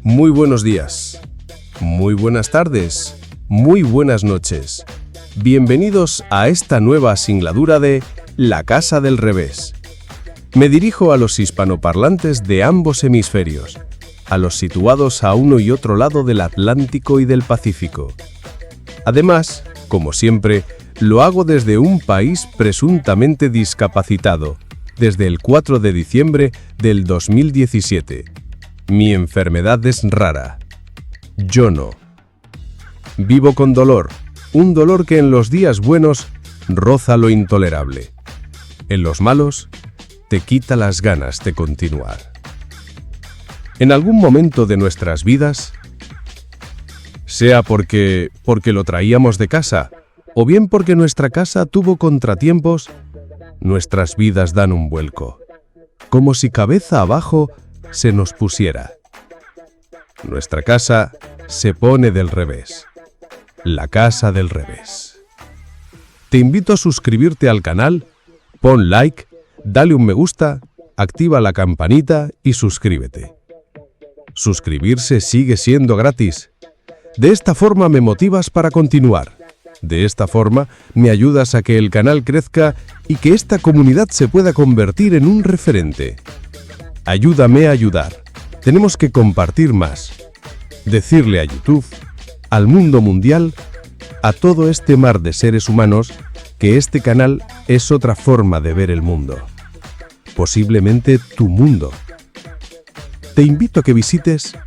Muy buenos días, muy buenas tardes, muy buenas noches. Bienvenidos a esta nueva singladura de La Casa del Revés. Me dirijo a los hispanoparlantes de ambos hemisferios, a los situados a uno y otro lado del Atlántico y del Pacífico. Además, como siempre, lo hago desde un país presuntamente discapacitado, desde el 4 de diciembre del 2017. Mi enfermedad es rara. Yo no. Vivo con dolor, un dolor que en los días buenos roza lo intolerable. En los malos, te quita las ganas de continuar. En algún momento de nuestras vidas, sea porque lo traíamos de casa, o bien porque nuestra casa tuvo contratiempos, nuestras vidas dan un vuelco, como si cabeza abajo se nos pusiera. Nuestra casa se pone del revés. La Casa del Revés. Te invito a suscribirte al canal, pon like, dale un me gusta, activa la campanita y suscríbete. Suscribirse sigue siendo gratis. De esta forma me motivas para continuar. De esta forma me ayudas a que el canal crezca y que esta comunidad se pueda convertir en un referente. Ayúdame a ayudar. Tenemos que compartir más. Decirle a YouTube, al mundo mundial, a todo este mar de seres humanos, que este canal es otra forma de ver el mundo. Posiblemente tu mundo. Te invito a que visites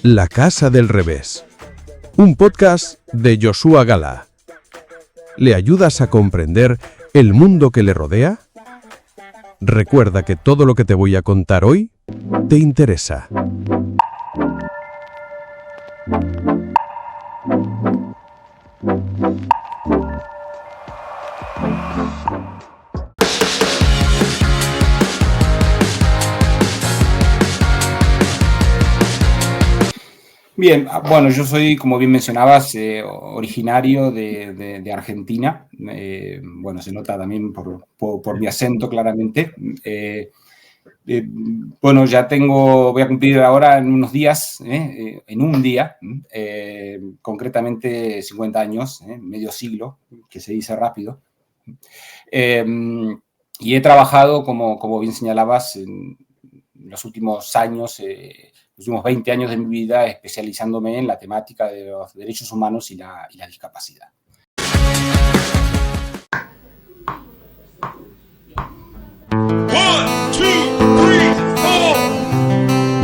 La Casa del Revés, un podcast de Joshua Gala. ¿Le ayudas a comprender el mundo que le rodea? Recuerda que todo lo que te voy a contar hoy te interesa. Bien, bueno, yo soy, como bien mencionabas, originario de Argentina. Bueno, se nota también por mi acento, claramente. Bueno, voy a cumplir ahora en unos días, en un día, concretamente 50 años, medio siglo, que se dice rápido. Y he trabajado, como bien señalabas, en los últimos años, los últimos 20 años de mi vida, especializándome en la temática de los derechos humanos y la discapacidad.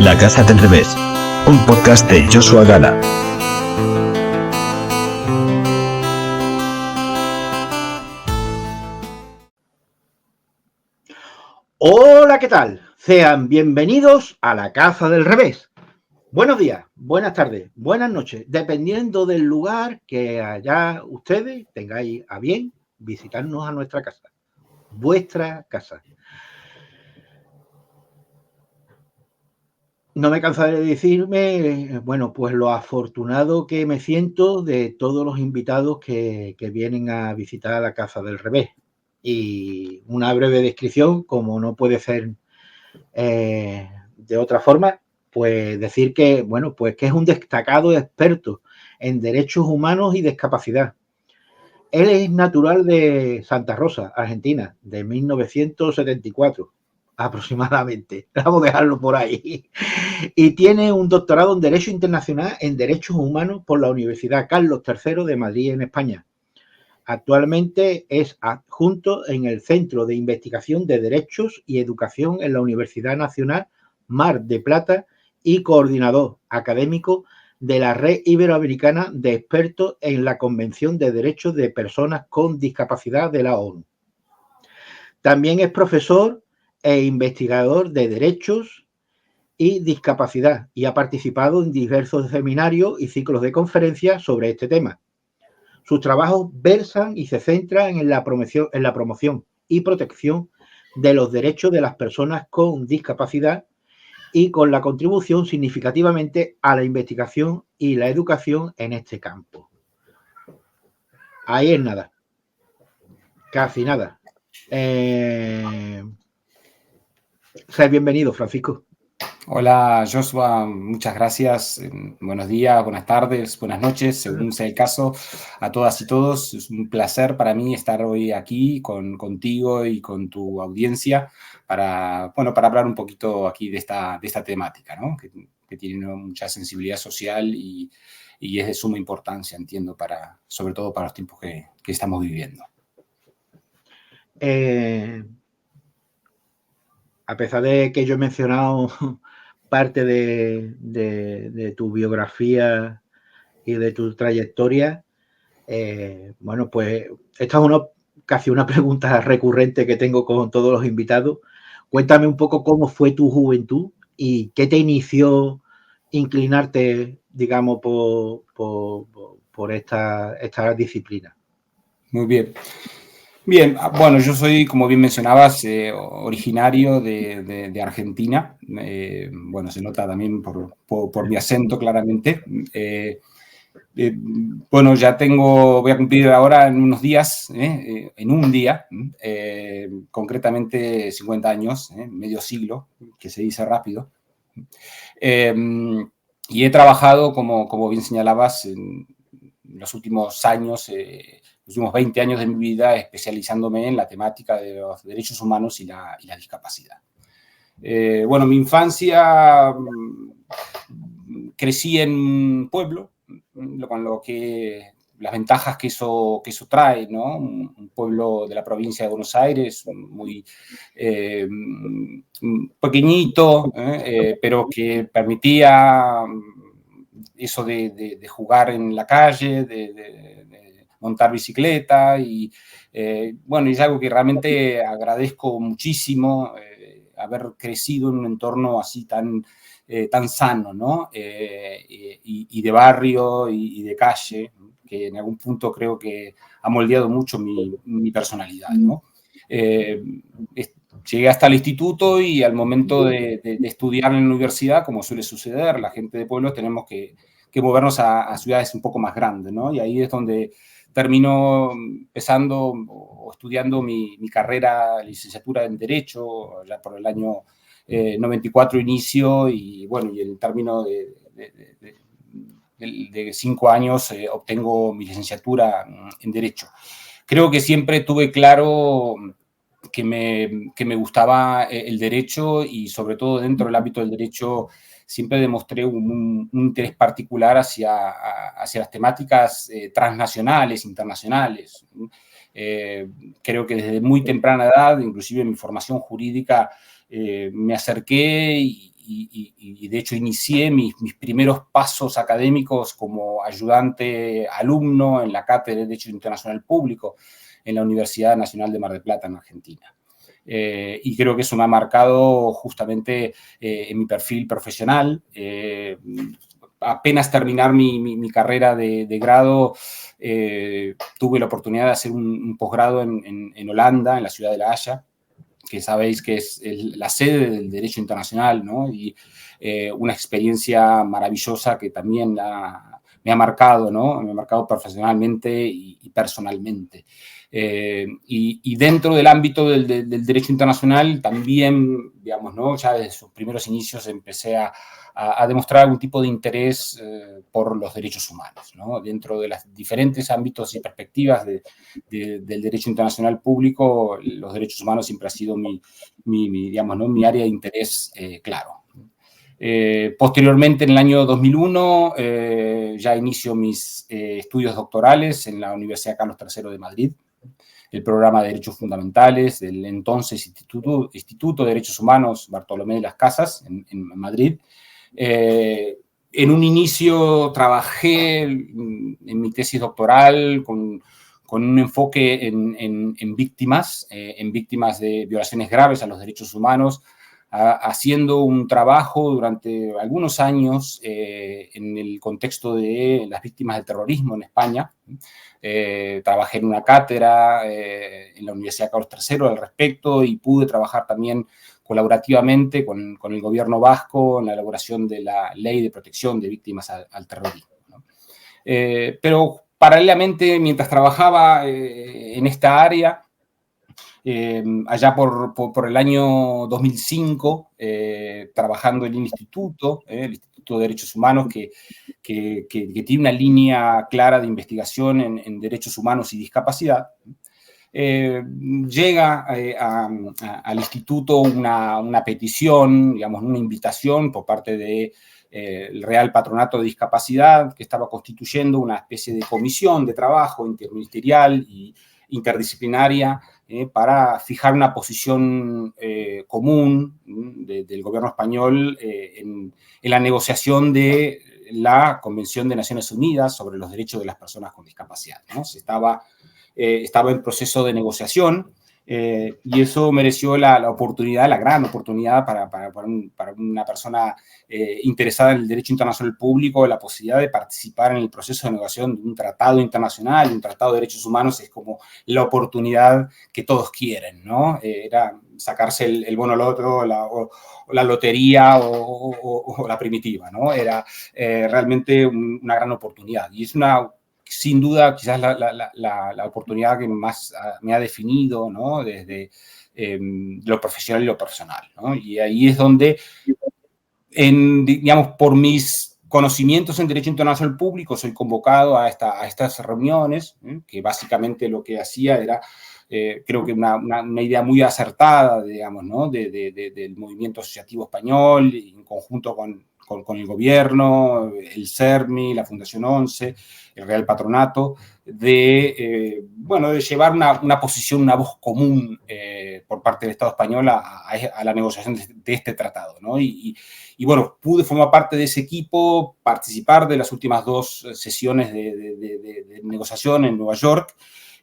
La Casa del Revés, un podcast de Joshua Gala. Hola, ¿qué tal? Sean bienvenidos a La Casa del Revés. Buenos días, buenas tardes, buenas noches, dependiendo del lugar que allá ustedes tengáis a bien visitarnos a nuestra casa, vuestra casa. No me cansaré de decirme, bueno, pues lo afortunado que me siento de todos los invitados que vienen a visitar la Casa del Revés. Y una breve descripción, como no puede ser de otra forma, pues decir que, bueno, pues que es un destacado experto en derechos humanos y discapacidad. Él es natural de Santa Rosa, Argentina, de 1974, aproximadamente. Vamos a dejarlo por ahí. Y tiene un doctorado en Derecho Internacional en Derechos Humanos por la Universidad Carlos III de Madrid, en España. Actualmente es adjunto en el Centro de Investigación de Derechos y Educación en la Universidad Nacional Mar de Plata y coordinador académico de la Red Iberoamericana de Expertos en la Convención de Derechos de Personas con Discapacidad de la ONU. También es profesor e investigador de derechos y discapacidad y ha participado en diversos seminarios y ciclos de conferencias sobre este tema. Sus trabajos versan y se centran en la promoción y protección de los derechos de las personas con discapacidad y con la contribución significativamente a la investigación y la educación en este campo. Ahí es nada. Casi nada. Sé bienvenido, Francisco. Hola Joshua, muchas gracias. Buenos días, buenas tardes, buenas noches, según sea el caso, a todas y todos. Es un placer para mí estar hoy aquí contigo y con tu audiencia para, bueno, para hablar un poquito aquí de esta temática, ¿no? Que tiene mucha sensibilidad social y es de suma importancia, entiendo, sobre todo para los tiempos que estamos viviendo. A pesar de que yo he mencionado parte de tu biografía y de tu trayectoria, bueno, pues esta es casi una pregunta recurrente que tengo con todos los invitados. Cuéntame un poco cómo fue tu juventud y qué te inició inclinarte, digamos, por esta disciplina. Muy bien. Bien, bueno, yo soy, como bien mencionabas, originario de Argentina. Bueno, se nota también por mi acento, claramente. Bueno, voy a cumplir ahora en unos días, en un día, concretamente 50 años, medio siglo, que se dice rápido. Y he trabajado, como bien señalabas, en los últimos años, los últimos 20 años de mi vida, especializándome en la temática de los derechos humanos y la discapacidad. Bueno, mi infancia crecí en un pueblo, con las ventajas que eso trae, ¿no? Un pueblo de la provincia de Buenos Aires, muy pequeñito, pero que permitía eso de jugar en la calle, de montar bicicleta y bueno, es algo que realmente agradezco muchísimo, haber crecido en un entorno así tan sano, ¿no? Y de barrio y de calle, que en algún punto creo que ha moldeado mucho mi personalidad, ¿no? Llegué hasta el instituto y al momento de estudiar en la universidad, como suele suceder, la gente de pueblos tenemos que movernos a ciudades un poco más grandes, ¿no? Y ahí es donde termino empezando o estudiando mi carrera, licenciatura en Derecho, ya por el año 94 inicio, y bueno, y el término de 5 años obtengo mi licenciatura en Derecho. Creo que siempre tuve claro que me gustaba el derecho y sobre todo dentro del ámbito del derecho siempre demostré un interés particular hacia las temáticas transnacionales, internacionales. Creo que desde muy temprana edad, inclusive en mi formación jurídica, me acerqué y de hecho inicié mis primeros pasos académicos como ayudante alumno en la Cátedra de Derecho Internacional Público en la Universidad Nacional de Mar del Plata, en Argentina. Y creo que eso me ha marcado justamente en mi perfil profesional. Apenas terminar mi carrera de grado, tuve la oportunidad de hacer un posgrado en Holanda, en la ciudad de La Haya, que sabéis que es la sede del derecho internacional, ¿no? Y una experiencia maravillosa que también me ha marcado, ¿no? Me ha marcado profesionalmente y personalmente. Y dentro del ámbito del derecho internacional también, digamos, ¿no? Ya desde sus primeros inicios empecé a demostrar algún tipo de interés por los derechos humanos, ¿no? Dentro de los diferentes ámbitos y perspectivas del derecho internacional público, los derechos humanos siempre ha sido digamos, ¿no? Mi área de interés claro. Posteriormente, en el año 2001, ya inicio mis estudios doctorales en la Universidad Carlos III de Madrid, el programa de Derechos Fundamentales del entonces Instituto de Derechos Humanos Bartolomé de las Casas en Madrid. En un inicio trabajé en mi tesis doctoral con un enfoque en víctimas de violaciones graves a los derechos humanos, haciendo un trabajo durante algunos años en el contexto de las víctimas del terrorismo en España. Trabajé en una cátedra en la Universidad Carlos III al respecto y pude trabajar también colaborativamente con el gobierno vasco en la elaboración de la Ley de Protección de Víctimas al Terrorismo, ¿no? Pero paralelamente, mientras trabajaba en esta área, allá por el año 2005, trabajando en el Instituto de Derechos Humanos, que tiene una línea clara de investigación en derechos humanos y discapacidad. Llega al instituto una petición, digamos, una invitación por parte del Real Patronato de Discapacidad, que estaba constituyendo una especie de comisión de trabajo interministerial y interdisciplinaria para fijar una posición común del gobierno español en la negociación de la Convención de Naciones Unidas sobre los derechos de las personas con discapacidad, ¿no? Estaba en proceso de negociación, y eso mereció la oportunidad, la gran oportunidad para una persona interesada en el derecho internacional público, la posibilidad de participar en el proceso de negociación de un tratado internacional, un tratado de derechos humanos. Es como la oportunidad que todos quieren, ¿no? Era sacarse el bono loto, o la lotería o la primitiva, ¿no? Era realmente una gran oportunidad, y es sin duda, quizás la oportunidad que más me ha definido, ¿no? Desde lo profesional y lo personal, ¿no? Y ahí es donde, digamos, por mis conocimientos en Derecho Internacional Público, soy convocado a estas reuniones, que básicamente lo que hacía era, creo que una idea muy acertada, digamos, ¿no? Del movimiento asociativo español, en conjunto con el gobierno, el CERMI, la Fundación 11, el Real Patronato, de llevar una posición, una voz común por parte del Estado español a la negociación de este tratado, ¿no? Y bueno, pude formar parte de ese equipo, participar de las últimas 2 sesiones de negociación en Nueva York.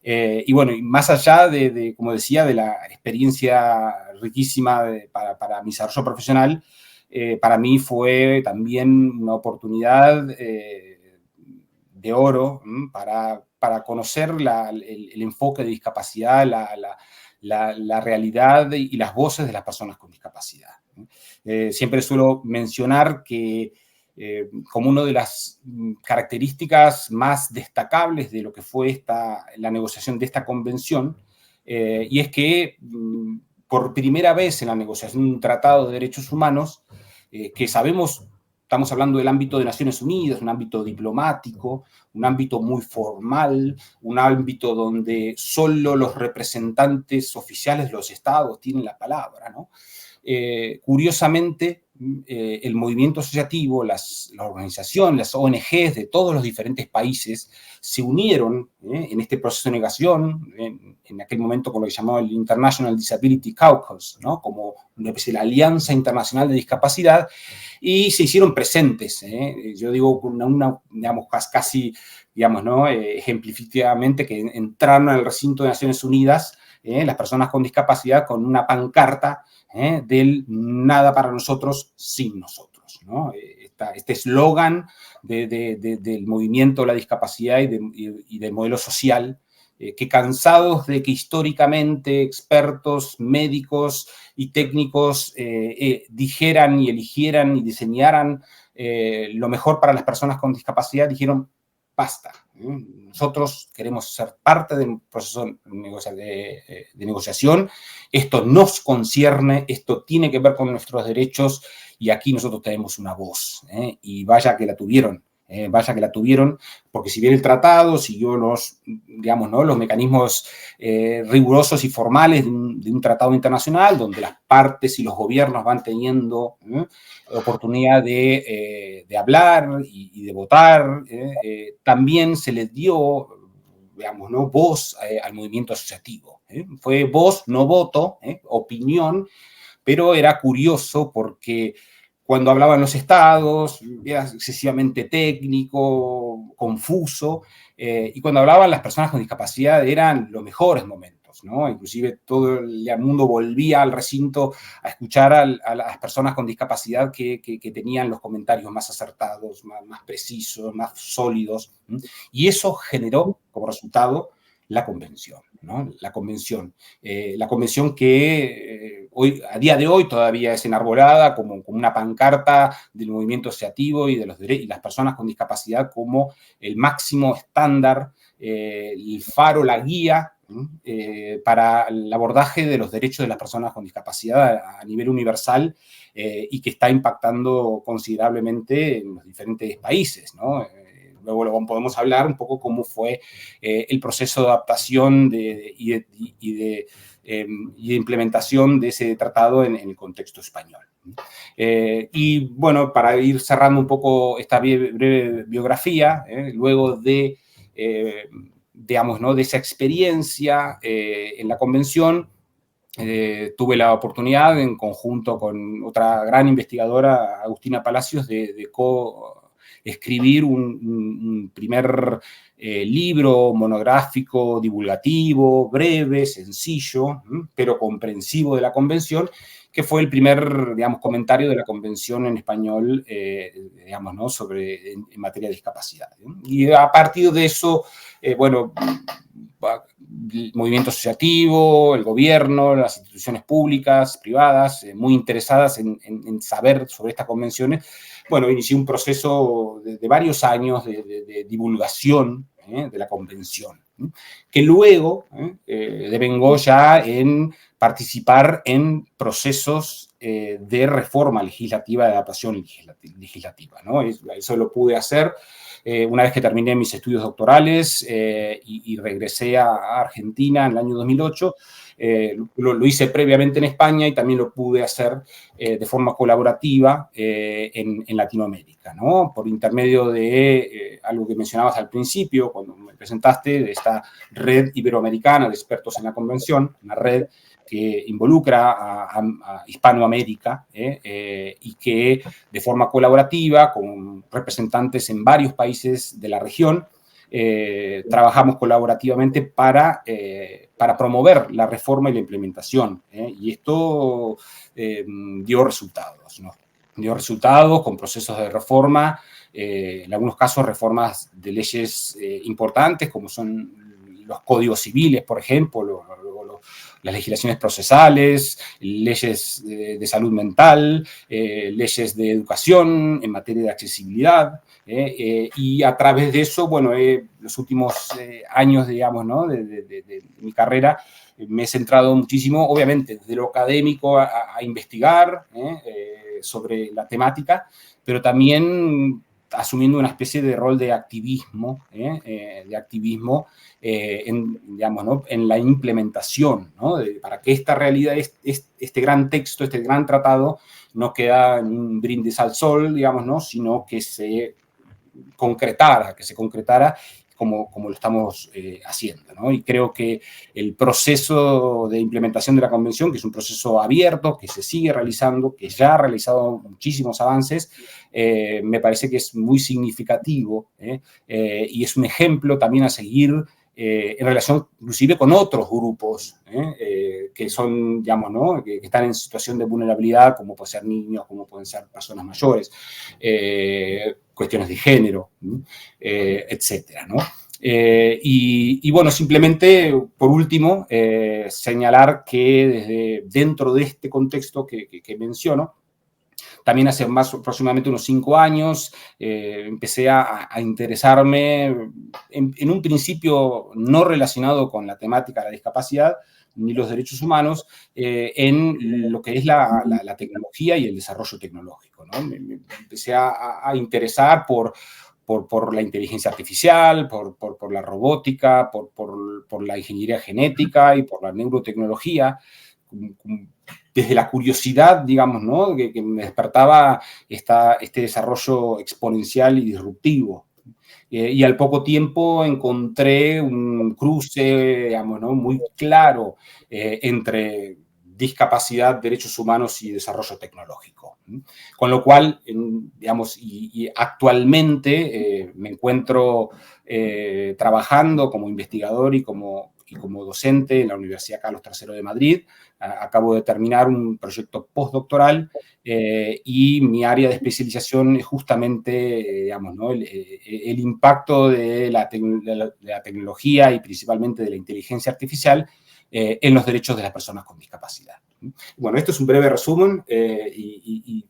Y bueno, más allá como decía, de la experiencia riquísima para mi desarrollo profesional, para mí fue también una oportunidad de oro para conocer el enfoque de discapacidad, la realidad y las voces de las personas con discapacidad. Siempre suelo mencionar que como una de las características más destacables de lo que fue la negociación de esta convención, y es que por primera vez en la negociación de un tratado de derechos humanos, que sabemos, estamos hablando del ámbito de Naciones Unidas, un ámbito diplomático, un ámbito muy formal, un ámbito donde solo los representantes oficiales de los estados tienen la palabra, ¿no? Curiosamente, el movimiento asociativo, la organización, las ONGs de todos los diferentes países se unieron en este proceso de negación, en aquel momento con lo que llamaba el International Disability Caucus, ¿no? Como una especie de Alianza Internacional de Discapacidad, y se hicieron presentes. Yo digo, digamos, casi, digamos, ¿no? Ejemplificativamente, que entraron al recinto de Naciones Unidas las personas con discapacidad con una pancarta del nada para nosotros sin nosotros, ¿no? Este eslogan del movimiento de la discapacidad y del modelo social, que cansados de que históricamente expertos, médicos y técnicos dijeran y eligieran y diseñaran lo mejor para las personas con discapacidad, dijeron, basta. Nosotros queremos ser parte del proceso de negociación. Esto nos concierne, esto tiene que ver con nuestros derechos, y aquí nosotros tenemos una voz. Y vaya que la tuvieron. Porque si bien el tratado siguió los mecanismos rigurosos y formales de un tratado internacional, donde las partes y los gobiernos van teniendo oportunidad de hablar y de votar, también se les dio, digamos, ¿no? voz al movimiento asociativo. Fue voz, no voto, opinión, pero era curioso porque cuando hablaban los estados, era excesivamente técnico, confuso, y cuando hablaban las personas con discapacidad eran los mejores momentos, ¿no? Inclusive todo el mundo volvía al recinto a escuchar a las personas con discapacidad que tenían los comentarios más acertados, más precisos, más sólidos, y eso generó como resultado la convención, ¿no? La convención que a día de hoy todavía es enarbolada como una pancarta del movimiento asociativo y y las personas con discapacidad como el máximo estándar, el faro, la guía para el abordaje de los derechos de las personas con discapacidad a nivel universal y que está impactando considerablemente en los diferentes países, ¿no? Luego podemos hablar un poco cómo fue el proceso de adaptación y de implementación de ese tratado en el contexto español. Y bueno, para ir cerrando un poco esta breve biografía, luego de, digamos, ¿no?, de esa experiencia en la convención, tuve la oportunidad, en conjunto con otra gran investigadora, Agustina Palacios, de escribir un primer libro monográfico, divulgativo, breve, sencillo, pero comprensivo de la convención, que fue el primer, digamos, comentario de la convención en español, digamos, ¿no?, en materia de discapacidad. Y a partir de eso, bueno, el movimiento asociativo, el gobierno, las instituciones públicas, privadas, muy interesadas en saber sobre estas convenciones, bueno, inicié un proceso de varios años de divulgación de la convención, que luego devengó ya en participar en procesos de reforma legislativa, de adaptación legislativa, ¿no? Eso lo pude hacer una vez que terminé mis estudios doctorales y regresé a Argentina en el año 2008. Lo hice previamente en España y también lo pude hacer de forma colaborativa en Latinoamérica, ¿no? Por intermedio de algo que mencionabas al principio, cuando me presentaste, de esta red iberoamericana de expertos en la convención, una red que involucra a Hispanoamérica y que de forma colaborativa, con representantes en varios países de la región, trabajamos colaborativamente para promover la reforma y la implementación. Y esto dio resultados, ¿no? Dio resultados con procesos de reforma, en algunos casos reformas de leyes importantes, como son los códigos civiles, por ejemplo, las legislaciones procesales, leyes de salud mental, leyes de educación en materia de accesibilidad, y a través de eso, bueno, los últimos años, digamos, ¿no?, de mi carrera, me he centrado muchísimo, obviamente, desde lo académico a investigar sobre la temática, pero también asumiendo una especie de rol de activismo, digamos, ¿no?, en la implementación, ¿no?, para que esta realidad, este gran texto, este gran tratado, no queda en un brindis al sol, digamos, ¿no?, sino que se concretara como lo estamos haciendo, ¿no? Y creo que el proceso de implementación de la convención, que es un proceso abierto, que se sigue realizando, que ya ha realizado muchísimos avances, me parece que es muy significativo y es un ejemplo también a seguir en relación inclusive con otros grupos que son, digamos, ¿no?, que están en situación de vulnerabilidad, como pueden ser niños, como pueden ser personas mayores, cuestiones de género, etcétera, ¿no? Y bueno, simplemente, por último, señalar que dentro de este contexto que menciono, también hace aproximadamente unos 5 años empecé a interesarme en un principio no relacionado con la temática de la discapacidad ni los derechos humanos, en lo que es la tecnología y el desarrollo tecnológico, ¿no? Me empecé a interesar por la inteligencia artificial, por la robótica, por la ingeniería genética y por la neurotecnología, desde la curiosidad, digamos, ¿no?, que me despertaba este desarrollo exponencial y disruptivo. Y al poco tiempo encontré un cruce, digamos, ¿no?, muy claro entre discapacidad, derechos humanos y desarrollo tecnológico. Con lo cual, digamos, y actualmente me encuentro trabajando como investigador y como docente en la Universidad Carlos III de Madrid. Acabo de terminar un proyecto postdoctoral y mi área de especialización es justamente, digamos, ¿no?, el impacto de la tecnología y principalmente de la inteligencia artificial en los derechos de las personas con discapacidad. Bueno, esto es un breve resumen y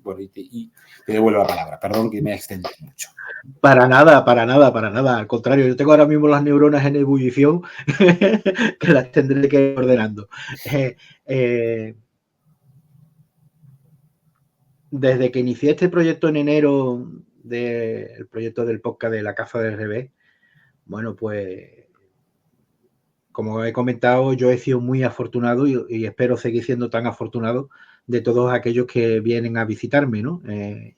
te devuelvo la palabra. Perdón que me he extendido mucho. Para nada. Al contrario, yo tengo ahora mismo las neuronas en ebullición que las tendré que ir ordenando. Desde que inicié este proyecto en enero, el proyecto del podcast de La Casa del Revés, bueno, pues, como he comentado, yo he sido muy afortunado y espero seguir siendo tan afortunado de todos aquellos que vienen a visitarme, ¿no?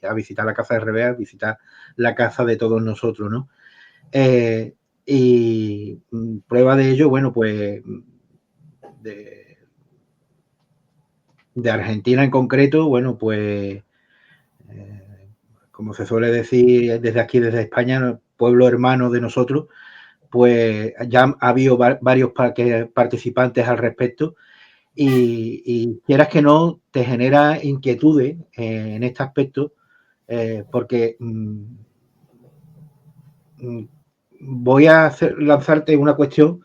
A visitar la Casa del Revés, a visitar la casa de todos nosotros, ¿no? Y prueba de ello, bueno, pues de Argentina en concreto, bueno, pues como se suele decir desde aquí, desde España, pueblo hermano de nosotros, pues ya ha habido varios participantes al respecto y quieras que no, te genera inquietudes en este aspecto porque voy a lanzarte una cuestión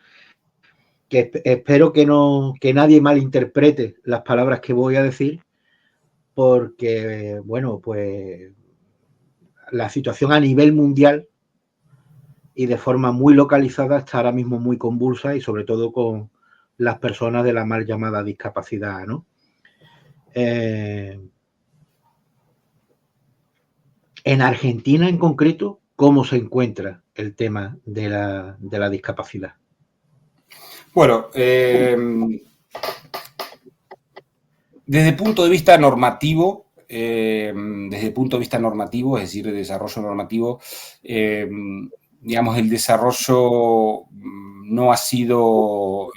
que espero que nadie malinterprete las palabras que voy a decir, porque, bueno, pues la situación a nivel mundial y de forma muy localizada está ahora mismo muy convulsa y sobre todo con las personas de la mal llamada discapacidad, ¿no? En Argentina en concreto, ¿cómo se encuentra el tema de la discapacidad? Bueno, desde el punto de vista normativo, es decir, de desarrollo normativo, digamos, el desarrollo no ha sido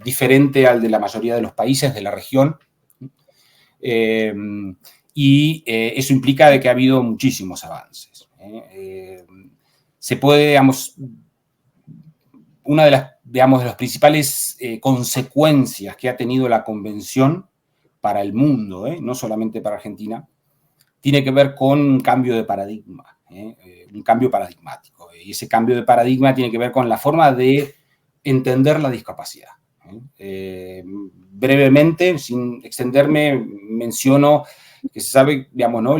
diferente al de la mayoría de los países de la región. Y eso implica de que ha habido muchísimos avances. Se puede, digamos, una de las principales consecuencias que ha tenido la Convención para el mundo, no solamente para Argentina, tiene que ver con un cambio de paradigma, un cambio paradigmático. Y ese cambio de paradigma tiene que ver con la forma de entender la discapacidad. Brevemente, sin extenderme, menciono que se sabe, digamos, ¿no?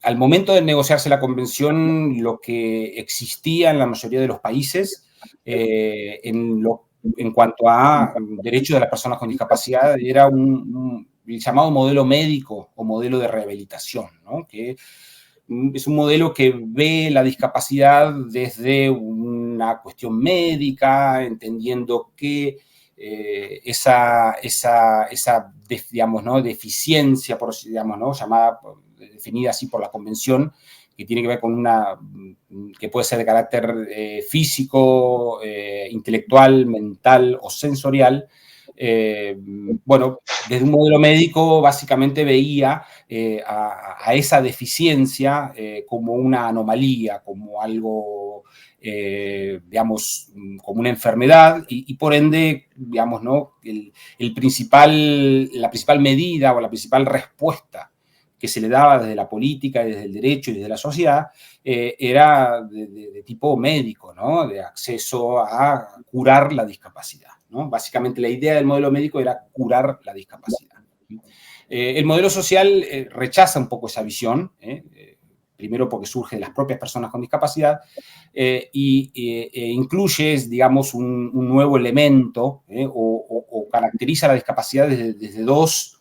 Al momento de negociarse la convención, lo que existía en la mayoría de los países en cuanto a derechos de las personas con discapacidad era el llamado modelo médico o modelo de rehabilitación, ¿no? Que es un modelo que ve la discapacidad desde una cuestión médica, entendiendo que digamos, ¿no? Deficiencia, digamos, ¿no? Definida así por la Convención, que tiene que ver con que puede ser de carácter físico, intelectual, mental o sensorial. Bueno, desde un modelo médico básicamente veía a esa deficiencia como una anomalía, como algo, digamos, como una enfermedad y por ende, digamos, ¿no? La principal medida o la principal respuesta que se le daba desde la política, desde el derecho y desde la sociedad, era de tipo médico, ¿no? De acceso a curar la discapacidad, ¿no? Básicamente la idea del modelo médico era curar la discapacidad. El modelo social rechaza un poco esa visión, primero porque surge de las propias personas con discapacidad, e incluye, digamos, un nuevo elemento o caracteriza la discapacidad desde dos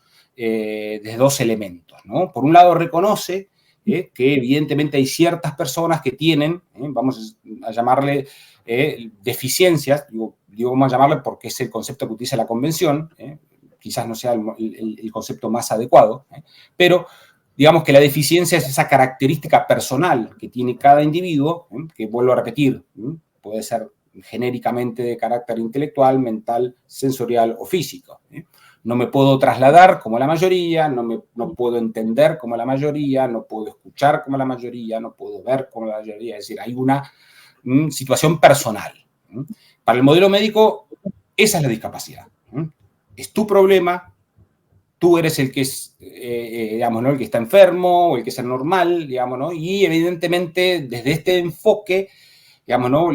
elementos, ¿no? Por un lado reconoce que evidentemente hay ciertas personas que tienen, vamos a llamarle deficiencias, vamos a llamarle porque es el concepto que utiliza la Convención, quizás no sea el concepto más adecuado, pero digamos que la deficiencia es esa característica personal que tiene cada individuo, que vuelvo a repetir, puede ser genéricamente de carácter intelectual, mental, sensorial o físico. No me puedo trasladar como la mayoría, no puedo entender como la mayoría, no puedo escuchar como la mayoría, no puedo ver como la mayoría. Es decir, hay una situación personal. Para el modelo médico, esa es la discapacidad. Es tu problema, tú eres el que es, digamos, ¿no? El que está enfermo o el que es anormal, digamos, ¿no? Y evidentemente desde este enfoque, digamos, ¿no?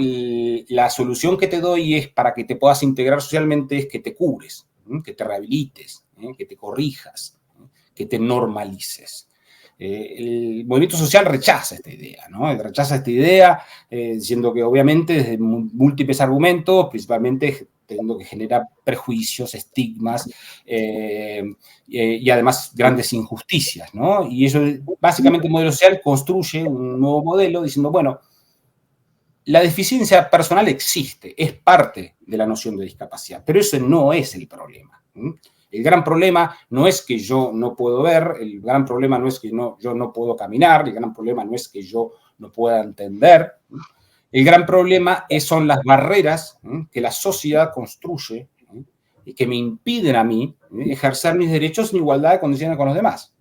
La solución que te doy es para que te puedas integrar socialmente es que te cures, que te rehabilites, que te corrijas, que te normalices. El movimiento social rechaza esta idea, ¿no? Rechaza esta idea diciendo que obviamente desde múltiples argumentos, principalmente teniendo que generar prejuicios, estigmas y además grandes injusticias, ¿no? Y eso, básicamente, el modelo social construye un nuevo modelo diciendo, bueno, la deficiencia personal existe, es parte de la noción de discapacidad, pero eso no es el problema. El gran problema no es que yo no puedo ver, el gran problema no es que yo no puedo caminar, el gran problema no es que yo no pueda entender. El gran problema son las barreras que la sociedad construye y que me impiden a mí ejercer mis derechos en igualdad de condiciones con los demás.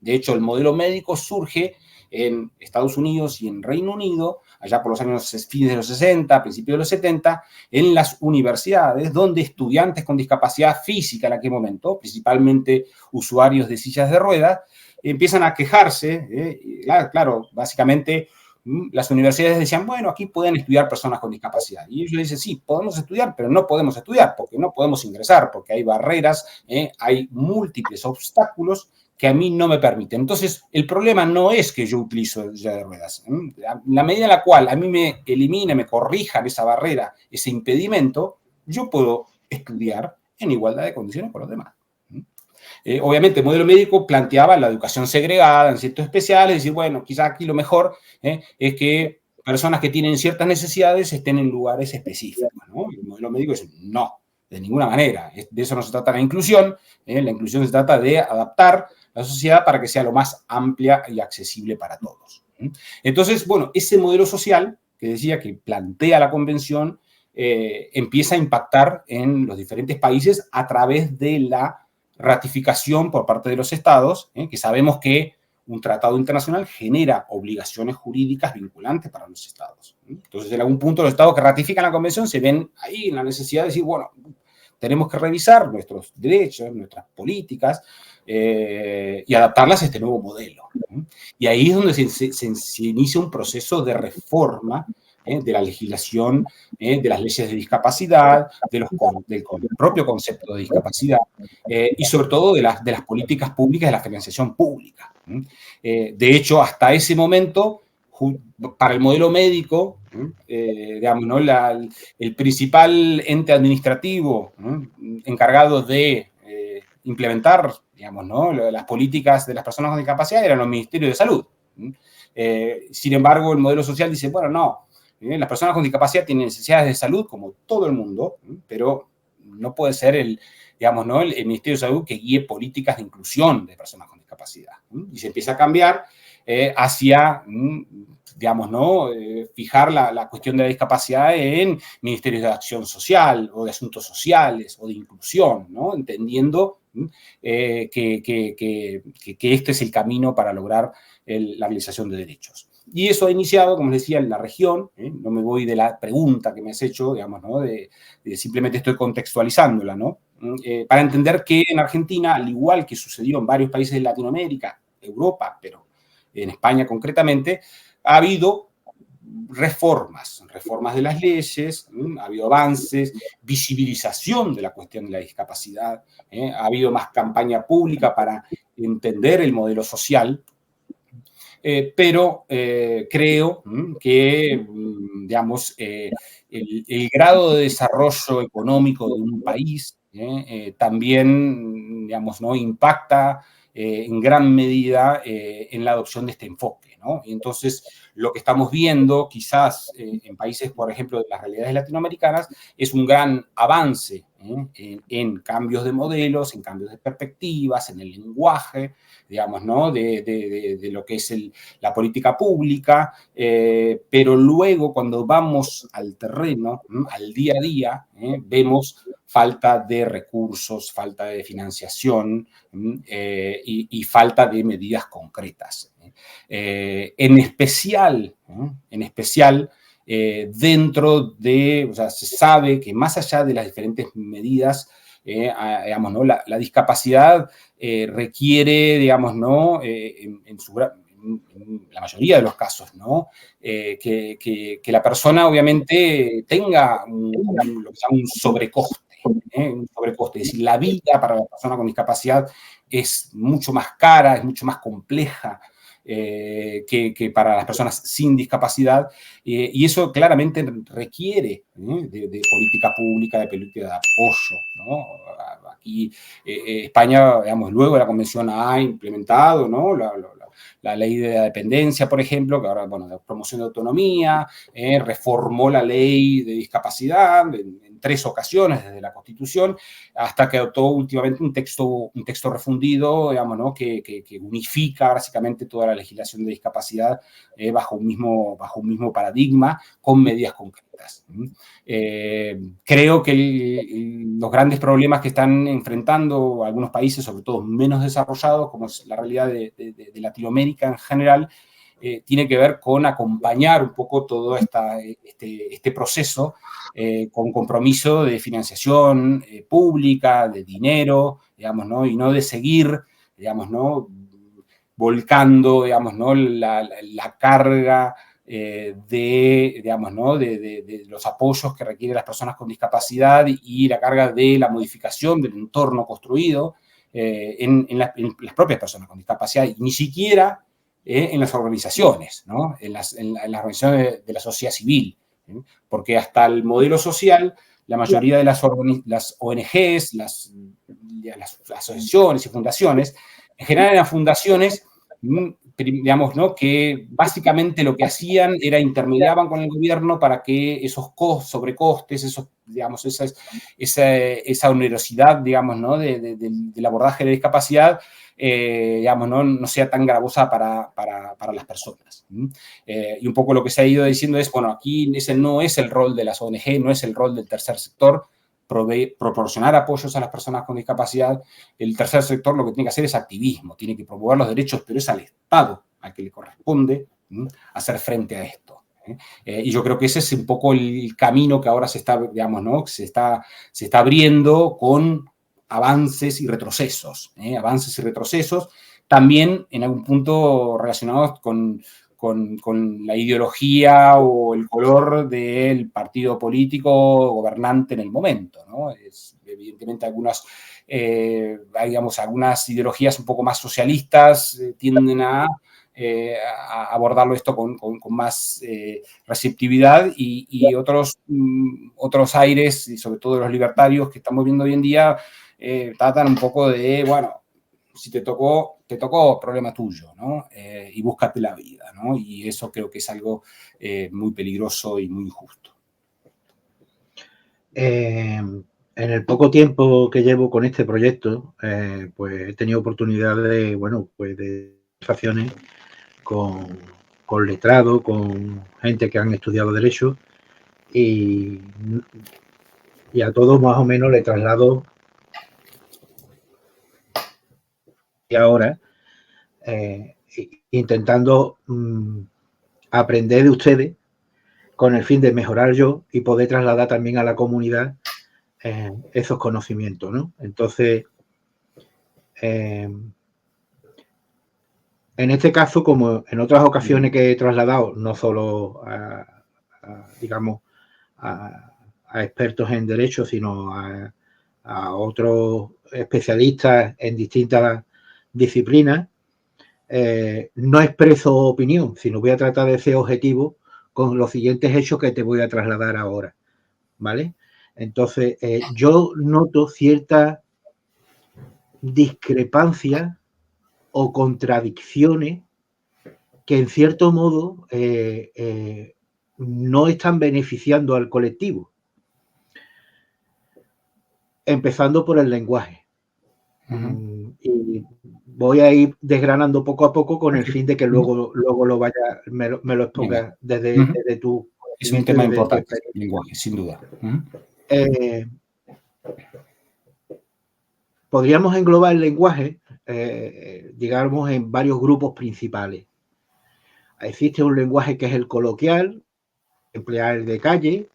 De hecho, el modelo médico surge en Estados Unidos y en Reino Unido, allá por los años fines de los 60, principios de los 70, en las universidades, donde estudiantes con discapacidad física en aquel momento, principalmente usuarios de sillas de ruedas, empiezan a quejarse, claro, básicamente las universidades decían, bueno, aquí pueden estudiar personas con discapacidad. Y ellos dicen, sí, podemos estudiar, pero no podemos estudiar porque no podemos ingresar, porque hay barreras, hay múltiples obstáculos que a mí no me permiten. Entonces, el problema no es que yo utilizo silla de ruedas. La medida en la cual a mí me elimine, me corrijan esa barrera, ese impedimento, yo puedo estudiar en igualdad de condiciones con los demás. Obviamente, el modelo médico planteaba la educación segregada en centros especiales, decir, bueno, quizás aquí lo mejor es que personas que tienen ciertas necesidades estén en lugares específicos, ¿no? Y el modelo médico dice, no, de ninguna manera. De eso no se trata la inclusión. La inclusión se trata de adaptar la sociedad para que sea lo más amplia y accesible para todos. Entonces, bueno, ese modelo social que decía que plantea la convención empieza a impactar en los diferentes países a través de la ratificación por parte de los estados, que sabemos que un tratado internacional genera obligaciones jurídicas vinculantes para los estados. Entonces, en algún punto, los estados que ratifican la convención se ven ahí en la necesidad de decir, bueno, tenemos que revisar nuestros derechos, nuestras políticas y adaptarlas a este nuevo modelo. Y ahí es donde se inicia un proceso de reforma de la legislación, de las leyes de discapacidad, del propio concepto de discapacidad y sobre todo de las políticas públicas, de la financiación pública. De hecho, hasta ese momento, para el modelo médico, digamos, ¿no? El principal ente administrativo encargado de implementar, digamos, ¿no? las políticas de las personas con discapacidad eran los ministerios de salud. Sin embargo, el modelo social dice, bueno, no, las personas con discapacidad tienen necesidades de salud como todo el mundo, pero no puede ser digamos, ¿no? el Ministerio de Salud que guíe políticas de inclusión de personas con discapacidad. Y se empieza a cambiar hacia, digamos, ¿no? Fijar la cuestión de la discapacidad en ministerios de acción social o de asuntos sociales o de inclusión, ¿no? Entendiendo que este es el camino para lograr la realización de derechos. Y eso ha iniciado, como les decía, en la región. No me voy de la pregunta que me has hecho, digamos, ¿no? Simplemente estoy contextualizándola, ¿no? Para entender que en Argentina, al igual que sucedió en varios países de Latinoamérica, Europa, pero en España concretamente, ha habido reformas de las leyes, ha habido avances, visibilización de la cuestión de la discapacidad, ha habido más campaña pública para entender el modelo social, pero creo que, digamos, el grado de desarrollo económico de un país también, digamos, ¿no? impacta en gran medida en la adopción de este enfoque, ¿no? Y entonces, lo que estamos viendo, quizás en países, por ejemplo, de las realidades latinoamericanas, es un gran avance en cambios de modelos, en cambios de perspectivas, en el lenguaje, digamos, ¿no? de lo que es la política pública, pero luego cuando vamos al terreno, al día a día, vemos falta de recursos, falta de financiación y falta de medidas concretas. En especial, dentro de, o sea, se sabe que más allá de las diferentes medidas, digamos, ¿no? la discapacidad requiere, digamos, ¿no? en la mayoría de los casos, ¿no? Que la persona obviamente tenga lo que se llama un sobrecoste. un sobrecoste. Es decir, la vida para la persona con discapacidad es mucho más cara, es mucho más compleja que para las personas sin discapacidad, y eso claramente requiere de política pública, de política de apoyo, ¿no? Aquí España, digamos, luego de la Convención ha implementado, ¿no? La ley de la dependencia, por ejemplo, que ahora, bueno, de promoción de autonomía, reformó la ley de discapacidad en 3 ocasiones desde la Constitución, hasta que adoptó últimamente un texto refundido, digamos, ¿no? que unifica básicamente toda la legislación de discapacidad bajo un mismo paradigma, con medidas concretas. Creo que los grandes problemas que están enfrentando algunos países, sobre todo menos desarrollados, como es la realidad de Latinoamérica en general, tiene que ver con acompañar un poco todo este proceso con compromiso de financiación pública, de dinero, digamos, ¿no? Y no de seguir, digamos, ¿no? Volcando, digamos, ¿no? la carga digamos, ¿no? de los apoyos que requieren las personas con discapacidad y la carga de la modificación del entorno construido en las propias personas con discapacidad, y ni siquiera en las organizaciones, ¿no? en las organizaciones de la sociedad civil, porque hasta el modelo social, la mayoría de las ONGs, las asociaciones y fundaciones, en general eran fundaciones, digamos, ¿no? que básicamente lo que hacían era intermediaban con el gobierno para que esos sobrecostes, digamos, esa onerosidad, digamos, ¿no? del abordaje de la discapacidad, digamos, no sea tan gravosa para las personas. Y un poco lo que se ha ido diciendo es, bueno, aquí ese no es el rol de las ONG, no es el rol del tercer sector, proporcionar apoyos a las personas con discapacidad. El tercer sector lo que tiene que hacer es activismo, tiene que promover los derechos, pero es al Estado al que le corresponde hacer frente a esto. Y yo creo que ese es un poco el camino que ahora se está, digamos, ¿no? se está abriendo con avances y retrocesos, también en algún punto relacionados con la ideología o el color del partido político gobernante en el momento, ¿no? Evidentemente algunas ideologías un poco más socialistas tienden a abordarlo esto con más receptividad, y otros aires, y sobre todo los libertarios que estamos viendo hoy en día, tratan un poco de, bueno, si te tocó, problema tuyo, ¿no? Y búscate la vida, ¿no? Y eso creo que es algo muy peligroso y muy injusto. En el poco tiempo que llevo con este proyecto, pues he tenido oportunidad de, bueno, pues de conversaciones con letrados, con gente que han estudiado Derecho, y a todos más o menos le traslado y ahora intentando aprender de ustedes con el fin de mejorar yo y poder trasladar también a la comunidad esos conocimientos, ¿no? Entonces, en este caso, como en otras ocasiones que he trasladado, no solo digamos, a expertos en derecho, sino a otros especialistas en distintas disciplinas, no expreso opinión, sino voy a tratar de ser objetivo con los siguientes hechos que te voy a trasladar ahora, ¿vale? Entonces, yo noto cierta discrepancia o contradicciones que en cierto modo no están beneficiando al colectivo. Empezando por el lenguaje. Y voy a ir desgranando poco a poco con el fin de que luego lo vaya, me lo exponga desde tu... Es un tema importante, el lenguaje, sin duda. Podríamos englobar el lenguaje, digamos, en varios grupos principales. Existe un lenguaje que es el coloquial, emplear el de calle,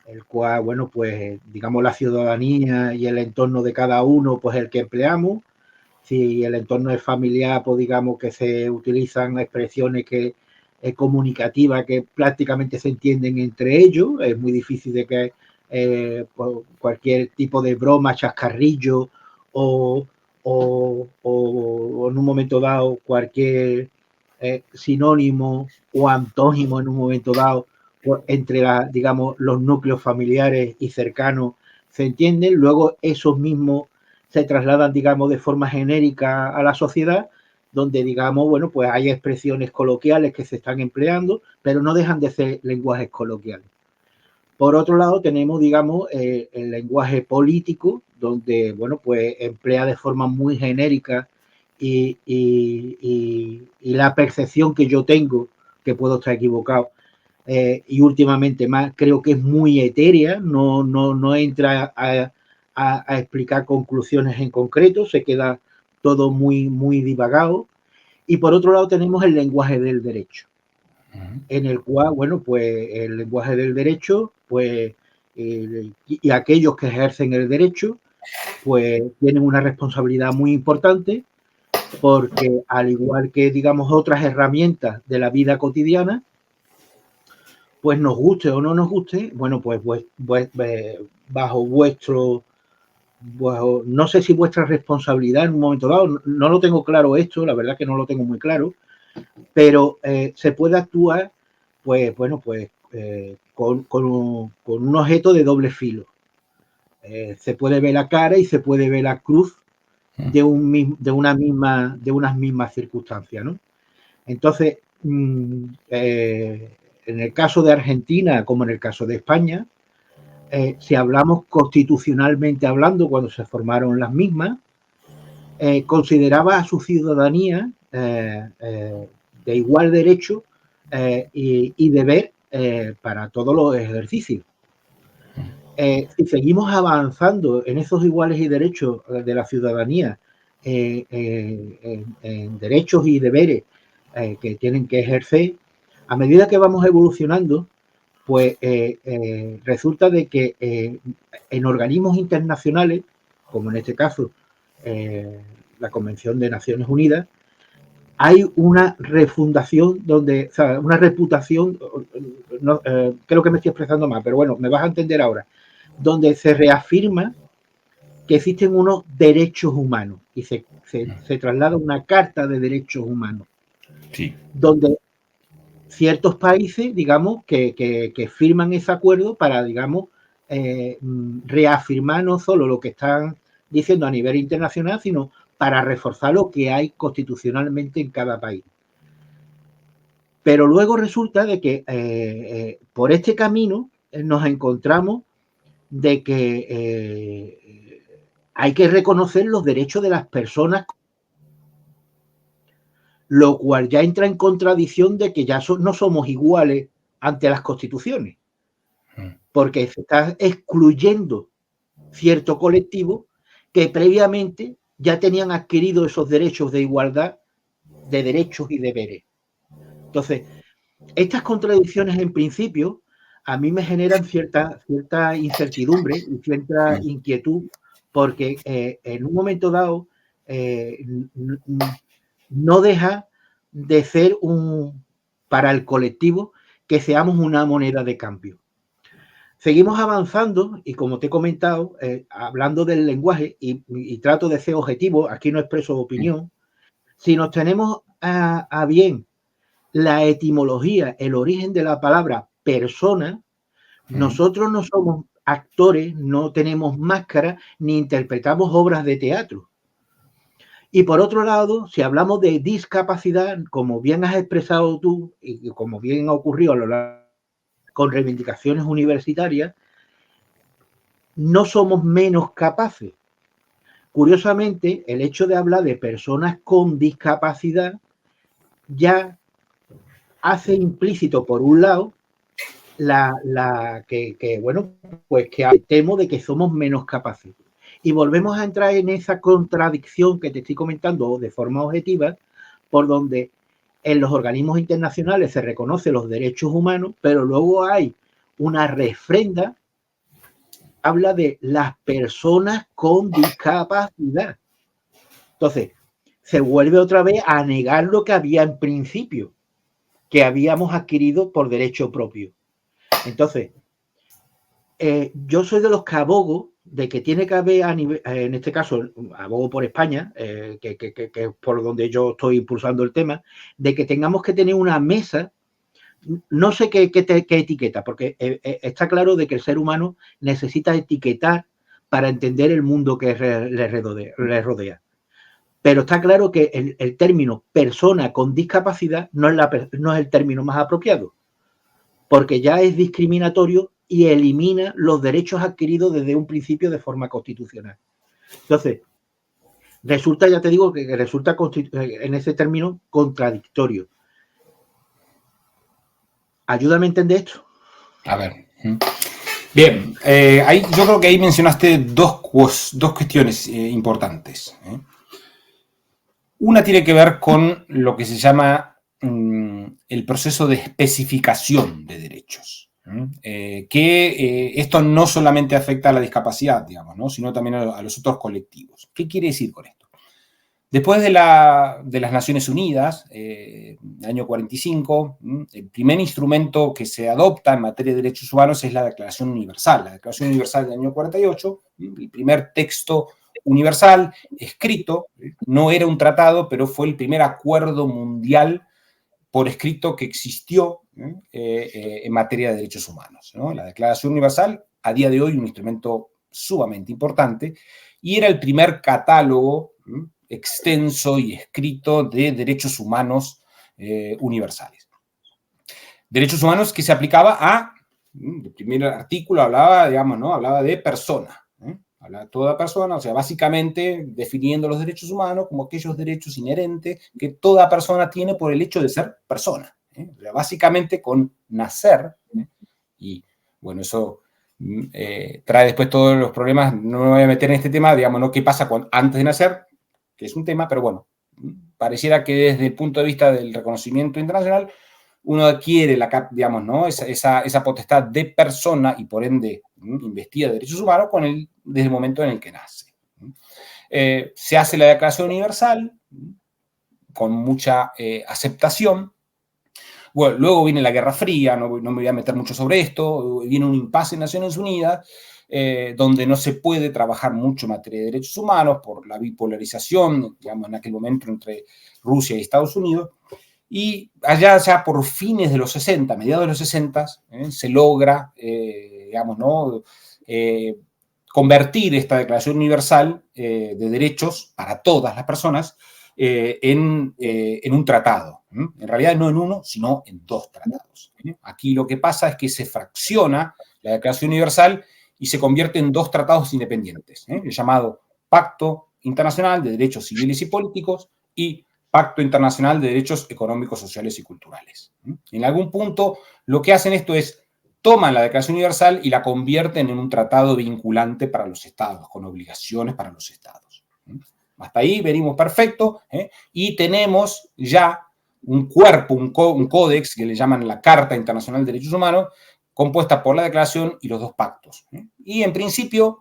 el cual, bueno, pues, digamos, la ciudadanía y el entorno de cada uno, pues, el que empleamos. Si el entorno es familiar, pues, digamos que se utilizan expresiones comunicativas que prácticamente se entienden entre ellos. Es muy difícil de que por cualquier tipo de broma, chascarrillo o en un momento dado cualquier sinónimo o antónimo en un momento dado entre digamos, los núcleos familiares y cercanos se entienden, luego esos mismos se trasladan, digamos, de forma genérica a la sociedad, donde, digamos, bueno, pues hay expresiones coloquiales que se están empleando, pero no dejan de ser lenguajes coloquiales. Por otro lado, tenemos, digamos, el lenguaje político, donde, bueno, pues emplea de forma muy genérica y la percepción que yo tengo, que puedo estar equivocado, y últimamente más, creo que es muy etérea, no entra a explicar conclusiones en concreto, se queda todo muy divagado. Y por otro lado tenemos el lenguaje del derecho, en el cual, bueno, pues el lenguaje del derecho, pues, y aquellos que ejercen el derecho, pues tienen una responsabilidad muy importante, porque al igual que, digamos, otras herramientas de la vida cotidiana, pues nos guste o no nos guste, bueno, pues bajo vuestro, no sé si vuestra responsabilidad en un momento dado, no lo tengo claro esto, la verdad que no lo tengo muy claro, pero se puede actuar, pues, bueno, pues con un objeto de doble filo. Se puede ver la cara y se puede ver la cruz de unas mismas circunstancias, ¿no? Entonces, en el caso de Argentina, como en el caso de España, si hablamos constitucionalmente hablando, cuando se formaron las mismas, consideraba a su ciudadanía de igual derecho y deber para todos los ejercicios. Si seguimos avanzando en esos iguales y derechos de la ciudadanía, en derechos y deberes que tienen que ejercer, a medida que vamos evolucionando, pues resulta de que en organismos internacionales, como en este caso la Convención de Naciones Unidas, hay una refundación donde, o sea, una reputación, creo que me estoy expresando mal, pero bueno, me vas a entender ahora, donde se reafirma que existen unos derechos humanos y se traslada una carta de derechos humanos, sí, donde ciertos países, digamos, que firman ese acuerdo para, digamos, reafirmar no solo lo que están diciendo a nivel internacional, sino para reforzar lo que hay constitucionalmente en cada país. Pero luego resulta de que por este camino nos encontramos de que hay que reconocer los derechos de las personas, lo cual ya entra en contradicción de que ya no somos iguales ante las constituciones, porque se está excluyendo cierto colectivo que previamente ya tenían adquirido esos derechos de igualdad de derechos y deberes. Entonces, estas contradicciones en principio a mí me generan cierta incertidumbre y cierta inquietud, porque en un momento dado no deja de ser para el colectivo que seamos una moneda de cambio. Seguimos avanzando y, como te he comentado, hablando del lenguaje y trato de ser objetivo, aquí no expreso opinión, si nos tenemos a bien la etimología, el origen de la palabra persona, nosotros no somos actores, no tenemos máscara, ni interpretamos obras de teatro. Y por otro lado, si hablamos de discapacidad, como bien has expresado tú y como bien ha ocurrido a lo largo con reivindicaciones universitarias, no somos menos capaces. Curiosamente, el hecho de hablar de personas con discapacidad ya hace implícito, por un lado, bueno, pues que temo de que somos menos capaces. Y volvemos a entrar en esa contradicción que te estoy comentando de forma objetiva, por donde en los organismos internacionales se reconocen los derechos humanos, pero luego hay una refrenda que habla de las personas con discapacidad. Entonces, se vuelve otra vez a negar lo que había en principio, que habíamos adquirido por derecho propio. Entonces, yo soy de los que abogo de que tiene que haber, en este caso, abogo por España, que es por donde yo estoy impulsando el tema, de que tengamos que tener una mesa, no sé qué etiqueta, porque está claro de que el ser humano necesita etiquetar para entender el mundo que le rodea. Pero está claro que el término persona con discapacidad no es el término más apropiado, porque ya es discriminatorio y elimina los derechos adquiridos desde un principio de forma constitucional. Entonces, resulta, ya te digo, que resulta en ese término contradictorio. Ayúdame a entender esto. A ver. Bien, yo creo que ahí mencionaste dos cuestiones importantes. Una tiene que ver con lo que se llama el proceso de especificación de derechos. Esto no solamente afecta a la discapacidad, digamos, ¿no? Sino también a los otros colectivos. ¿Qué quiere decir con esto? Después de las Naciones Unidas, el año 45, el primer instrumento que se adopta en materia de derechos humanos es la Declaración Universal. La Declaración Universal del año 48, el primer texto universal escrito, no era un tratado, pero fue el primer acuerdo mundial por escrito que existió en materia de derechos humanos, ¿no? La Declaración Universal, a día de hoy, un instrumento sumamente importante, y era el primer catálogo extenso y escrito de derechos humanos universales. Derechos humanos que se aplicaba a, el primer artículo hablaba, digamos, ¿no? Hablaba de persona, hablaba de toda persona, o sea, básicamente definiendo los derechos humanos como aquellos derechos inherentes que toda persona tiene por el hecho de ser persona. O sea, básicamente con nacer, y bueno, eso trae después todos los problemas, no me voy a meter en este tema, digamos, ¿no? ¿Qué pasa antes de nacer? Que es un tema, pero bueno, pareciera que desde el punto de vista del reconocimiento internacional, uno adquiere digamos, ¿no? esa potestad de persona y por ende investiga derechos humanos desde el momento en el que nace. Se hace la Declaración Universal con mucha aceptación. Bueno, luego viene la Guerra Fría, no me voy a meter mucho sobre esto, viene un impasse en Naciones Unidas, donde no se puede trabajar mucho en materia de derechos humanos por la bipolarización, digamos, en aquel momento entre Rusia y Estados Unidos. Y allá ya por fines de los 60, mediados de los 60, se logra, digamos, ¿no? Convertir esta Declaración Universal de Derechos para todas las personas en un tratado. En realidad no en uno, sino en dos tratados. Aquí lo que pasa es que se fracciona la Declaración Universal y se convierte en dos tratados independientes, el llamado Pacto Internacional de Derechos Civiles y Políticos y Pacto Internacional de Derechos Económicos, Sociales y Culturales. En algún punto lo que hacen esto es toman la Declaración Universal y la convierten en un tratado vinculante para los estados, con obligaciones para los estados. Hasta ahí venimos perfecto, y tenemos ya un cuerpo, un códex que le llaman la Carta Internacional de Derechos Humanos, compuesta por la declaración y los dos pactos. Y en principio,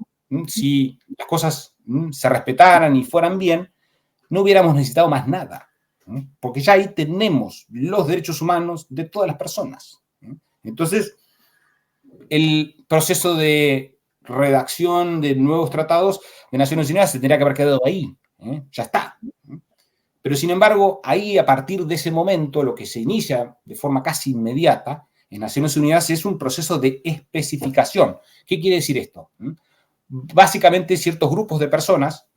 si las cosas se respetaran y fueran bien, no hubiéramos necesitado más nada, porque ya ahí tenemos los derechos humanos de todas las personas. Entonces, el proceso de redacción de nuevos tratados de Naciones Unidas se tendría que haber quedado ahí. Ya está. Pero sin embargo, ahí a partir de ese momento, lo que se inicia de forma casi inmediata en Naciones Unidas es un proceso de especificación. ¿Qué quiere decir esto? Básicamente ciertos grupos de personas,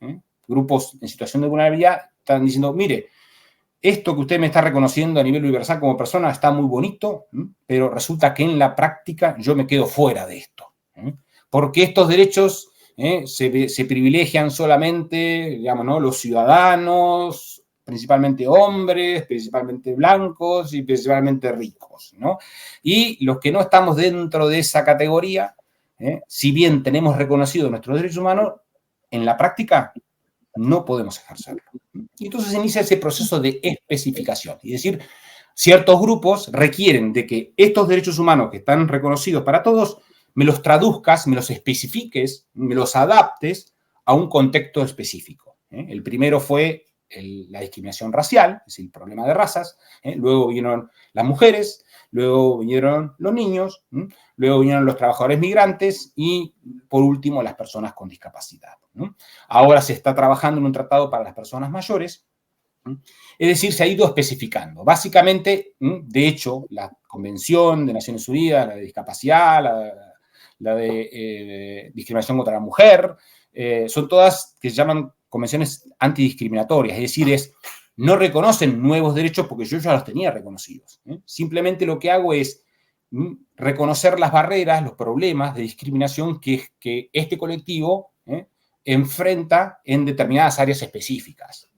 grupos en situación de vulnerabilidad, están diciendo, mire, esto que usted me está reconociendo a nivel universal como persona está muy bonito, pero resulta que en la práctica yo me quedo fuera de esto. Porque estos derechos se privilegian solamente, digamos, ¿no? Los ciudadanos, principalmente hombres, principalmente blancos y principalmente ricos, ¿no? Y los que no estamos dentro de esa categoría, si bien tenemos reconocido nuestros derechos humanos, en la práctica no podemos ejercerlo. Y entonces inicia ese proceso de especificación. Es decir, ciertos grupos requieren de que estos derechos humanos que están reconocidos para todos, me los traduzcas, me los especifiques, me los adaptes a un contexto específico. El primero fue la discriminación racial, es decir, el problema de razas, luego vinieron las mujeres, luego vinieron los niños, luego vinieron los trabajadores migrantes y, por último, las personas con discapacidad. Ahora se está trabajando en un tratado para las personas mayores, es decir, se ha ido especificando. Básicamente, de hecho, la Convención de Naciones Unidas, la de discapacidad, la de discriminación contra la mujer, son todas que se llaman convenciones antidiscriminatorias, es decir, no reconocen nuevos derechos porque yo ya los tenía reconocidos. Simplemente lo que hago es reconocer las barreras, los problemas de discriminación que este colectivo enfrenta en determinadas áreas específicas.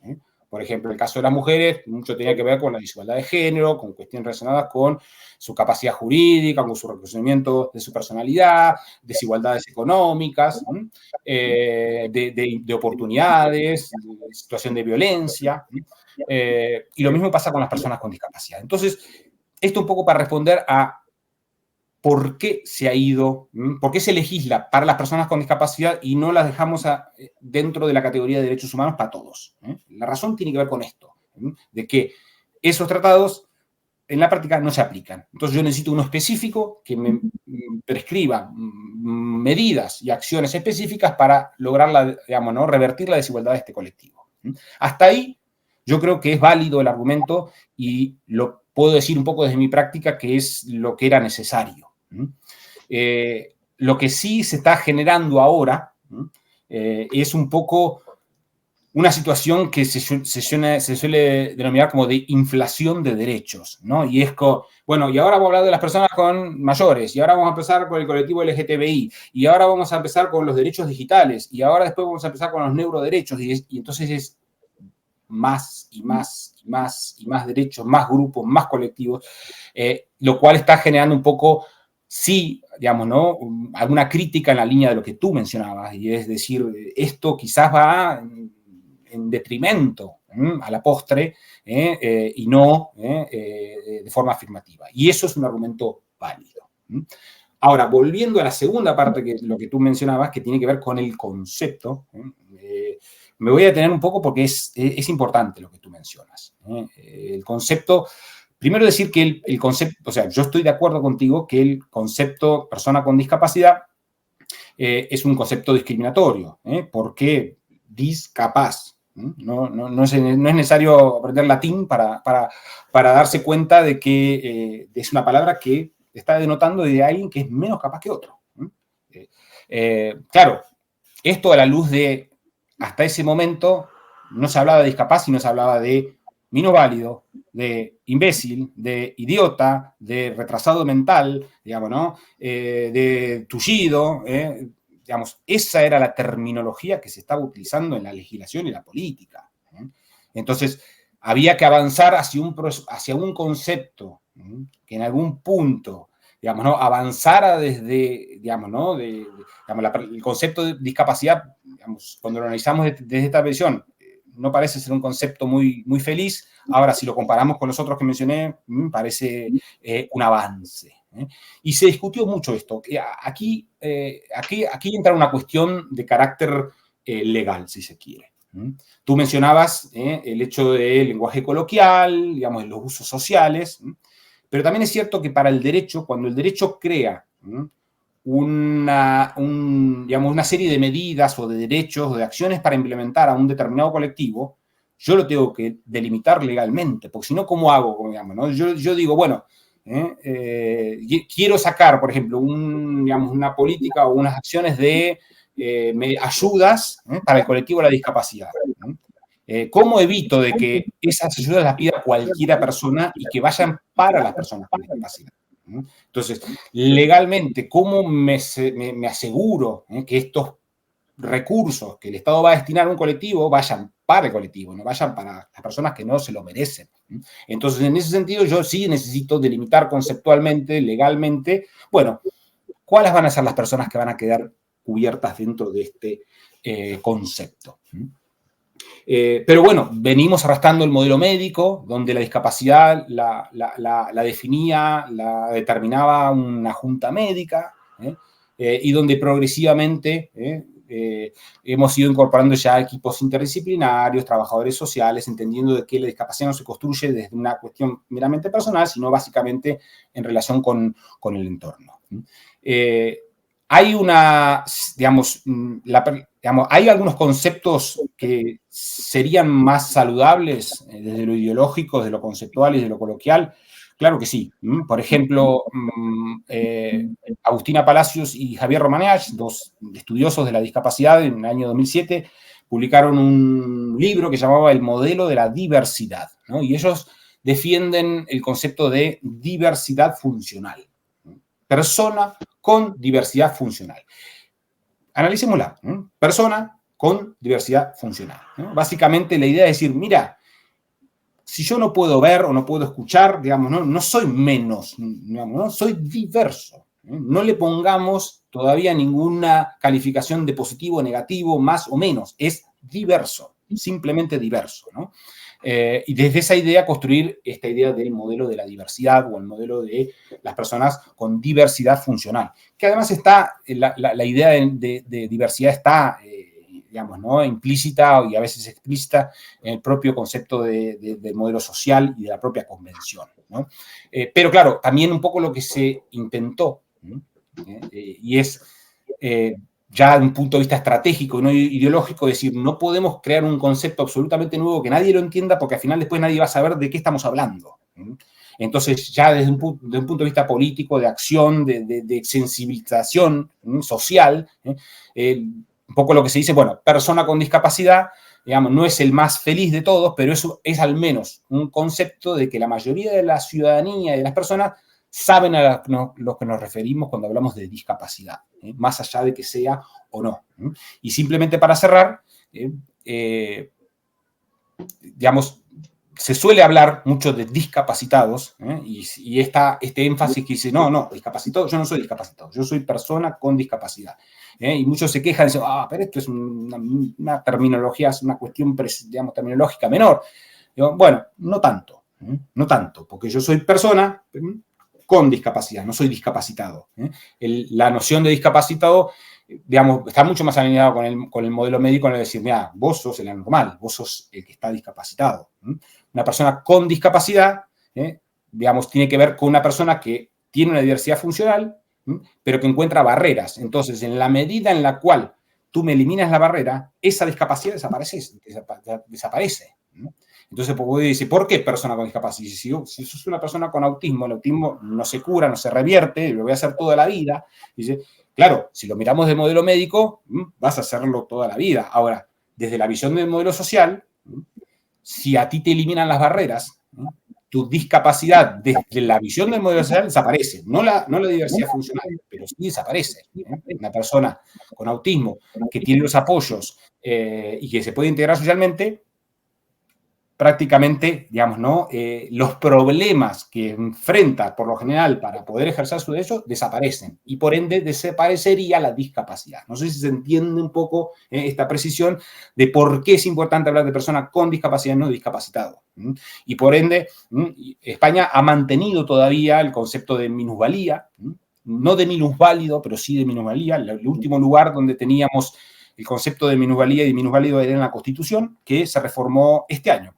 Por ejemplo, el caso de las mujeres, mucho tenía que ver con la desigualdad de género, con cuestiones relacionadas con su capacidad jurídica, con su reconocimiento de su personalidad, desigualdades económicas, de oportunidades, de situación de violencia. Y lo mismo pasa con las personas con discapacidad. Entonces, esto un poco para responder a por qué se ha ido, por qué se legisla para las personas con discapacidad y no las dejamos dentro de la categoría de derechos humanos para todos. La razón tiene que ver con esto, de que esos tratados en la práctica no se aplican. Entonces yo necesito uno específico que me prescriba medidas y acciones específicas para lograr, revertir la desigualdad de este colectivo. Hasta ahí yo creo que es válido el argumento y lo puedo decir un poco desde mi práctica que es lo que era necesario. Lo que sí se está generando ahora es un poco una situación que se suele denominar como de inflación de derechos, ¿no? Y es bueno, y ahora vamos a hablar de las personas con mayores, y ahora vamos a empezar con el colectivo LGTBI, y ahora vamos a empezar con los derechos digitales, y ahora después vamos a empezar con los neuroderechos, y entonces es más y más y más y más derechos, más grupos, más colectivos, lo cual está generando un poco, sí, digamos, ¿no?, alguna crítica en la línea de lo que tú mencionabas, y es decir, esto quizás va en detrimento a la postre y no de forma afirmativa. Y eso es un argumento válido. Ahora, volviendo a la segunda parte, que lo que tú mencionabas, que tiene que ver con el concepto, me voy a detener un poco porque es importante lo que tú mencionas. El concepto, primero decir que el concepto, o sea, yo estoy de acuerdo contigo que el concepto persona con discapacidad es un concepto discriminatorio, porque discapaz. No es necesario aprender latín para darse cuenta de que es una palabra que está denotando de alguien que es menos capaz que otro. Claro, esto a la luz de, hasta ese momento, no se hablaba de discapaz, sino se hablaba de minusválido, de imbécil, de idiota, de retrasado mental, digamos, ¿no? De tullido, digamos, esa era la terminología que se estaba utilizando en la legislación y la política. Entonces, había que avanzar hacia un concepto que en algún punto, digamos, ¿no?, avanzara desde, digamos, ¿no?, el concepto de discapacidad, digamos, cuando lo analizamos desde esta visión, no parece ser un concepto muy, muy feliz. Ahora, si lo comparamos con los otros que mencioné, parece un avance. Y se discutió mucho esto. Aquí entra una cuestión de carácter legal, si se quiere. Tú mencionabas el hecho del lenguaje coloquial, digamos, de los usos sociales, pero también es cierto que para el derecho, cuando el derecho crea una serie de medidas o de derechos o de acciones para implementar a un determinado colectivo, yo lo tengo que delimitar legalmente, porque si no, ¿cómo hago? Digamos, ¿no? Yo digo, bueno, quiero sacar, por ejemplo, una política o unas acciones de ayudas para el colectivo de la discapacidad. ¿Cómo evito de que esas ayudas las pida cualquier persona y que vayan para las personas con discapacidad? Entonces, legalmente, ¿cómo me aseguro que estos recursos que el Estado va a destinar a un colectivo vayan para el colectivo, no vayan para las personas que no se lo merecen? Entonces, en ese sentido, yo sí necesito delimitar conceptualmente, legalmente, bueno, ¿cuáles van a ser las personas que van a quedar cubiertas dentro de este concepto? Pero bueno, venimos arrastrando el modelo médico, donde la discapacidad la definía, la determinaba una junta médica, y donde progresivamente hemos ido incorporando ya equipos interdisciplinarios, trabajadores sociales, entendiendo de que la discapacidad no se construye desde una cuestión meramente personal, sino básicamente en relación con el entorno. Hay hay algunos conceptos que serían más saludables desde lo ideológico, desde lo conceptual y de lo coloquial. Claro que sí. Por ejemplo, Agustina Palacios y Javier Romaneach, dos estudiosos de la discapacidad, en el año 2007, publicaron un libro que llamaba El modelo de la diversidad, ¿no? Y ellos defienden el concepto de diversidad funcional. Persona con diversidad funcional. Analicémosla. Persona con diversidad funcional, ¿no? Básicamente la idea es decir, mira, si yo no puedo ver o no puedo escuchar, digamos, no soy menos, digamos, ¿no? Soy diverso. No le pongamos todavía ninguna calificación de positivo o negativo, más o menos. Es diverso, simplemente diverso, ¿no? Y desde esa idea construir esta idea del modelo de la diversidad o el modelo de las personas con diversidad funcional. Que además está, la idea de diversidad está, digamos, ¿no? Implícita y a veces explícita en el propio concepto del modelo social y de la propia convención, ¿no? Pero claro, también un poco lo que se intentó, ¿no? Y es ya de un punto de vista estratégico, no ideológico, decir, no podemos crear un concepto absolutamente nuevo que nadie lo entienda porque al final después nadie va a saber de qué estamos hablando. Entonces, ya desde un punto de vista político, de acción, de sensibilización social, un poco lo que se dice, bueno, persona con discapacidad, digamos, no es el más feliz de todos, pero eso es al menos un concepto de que la mayoría de la ciudadanía y de las personas saben a lo que nos referimos cuando hablamos de discapacidad, más allá de que sea o no. Y simplemente para cerrar, digamos, se suele hablar mucho de discapacitados, y este énfasis que dice, no, discapacitado, yo no soy discapacitado, yo soy persona con discapacidad. Y muchos se quejan y dicen, pero esto es una terminología, es una cuestión, digamos, terminológica menor. Digo, bueno, no tanto, porque yo soy persona con discapacidad, no soy discapacitado. La noción de discapacitado, digamos, está mucho más alineado con el modelo médico en el decir, mira, vos sos el anormal, vos sos el que está discapacitado. Una persona con discapacidad, digamos, tiene que ver con una persona que tiene una diversidad funcional, pero que encuentra barreras. Entonces, en la medida en la cual tú me eliminas la barrera, esa discapacidad desaparece. Entonces, puedo decir, ¿por qué persona con discapacidad? Si sos una persona con autismo, el autismo no se cura, no se revierte, lo voy a hacer toda la vida. Dice, claro, si lo miramos del modelo médico, vas a hacerlo toda la vida. Ahora, desde la visión del modelo social, si a ti te eliminan las barreras, tu discapacidad desde la visión del modelo social desaparece. No la diversidad funcional, pero sí desaparece. Una persona con autismo que tiene los apoyos y que se puede integrar socialmente, prácticamente, digamos, ¿no? Los problemas que enfrenta por lo general para poder ejercer su derecho desaparecen y por ende desaparecería la discapacidad. No sé si se entiende un poco esta precisión de por qué es importante hablar de persona con discapacidad, no discapacitado. Y por ende, España ha mantenido todavía el concepto de minusvalía, no de minusválido, pero sí de minusvalía. El último lugar donde teníamos el concepto de minusvalía y de minusválido era en la Constitución, que se reformó este año,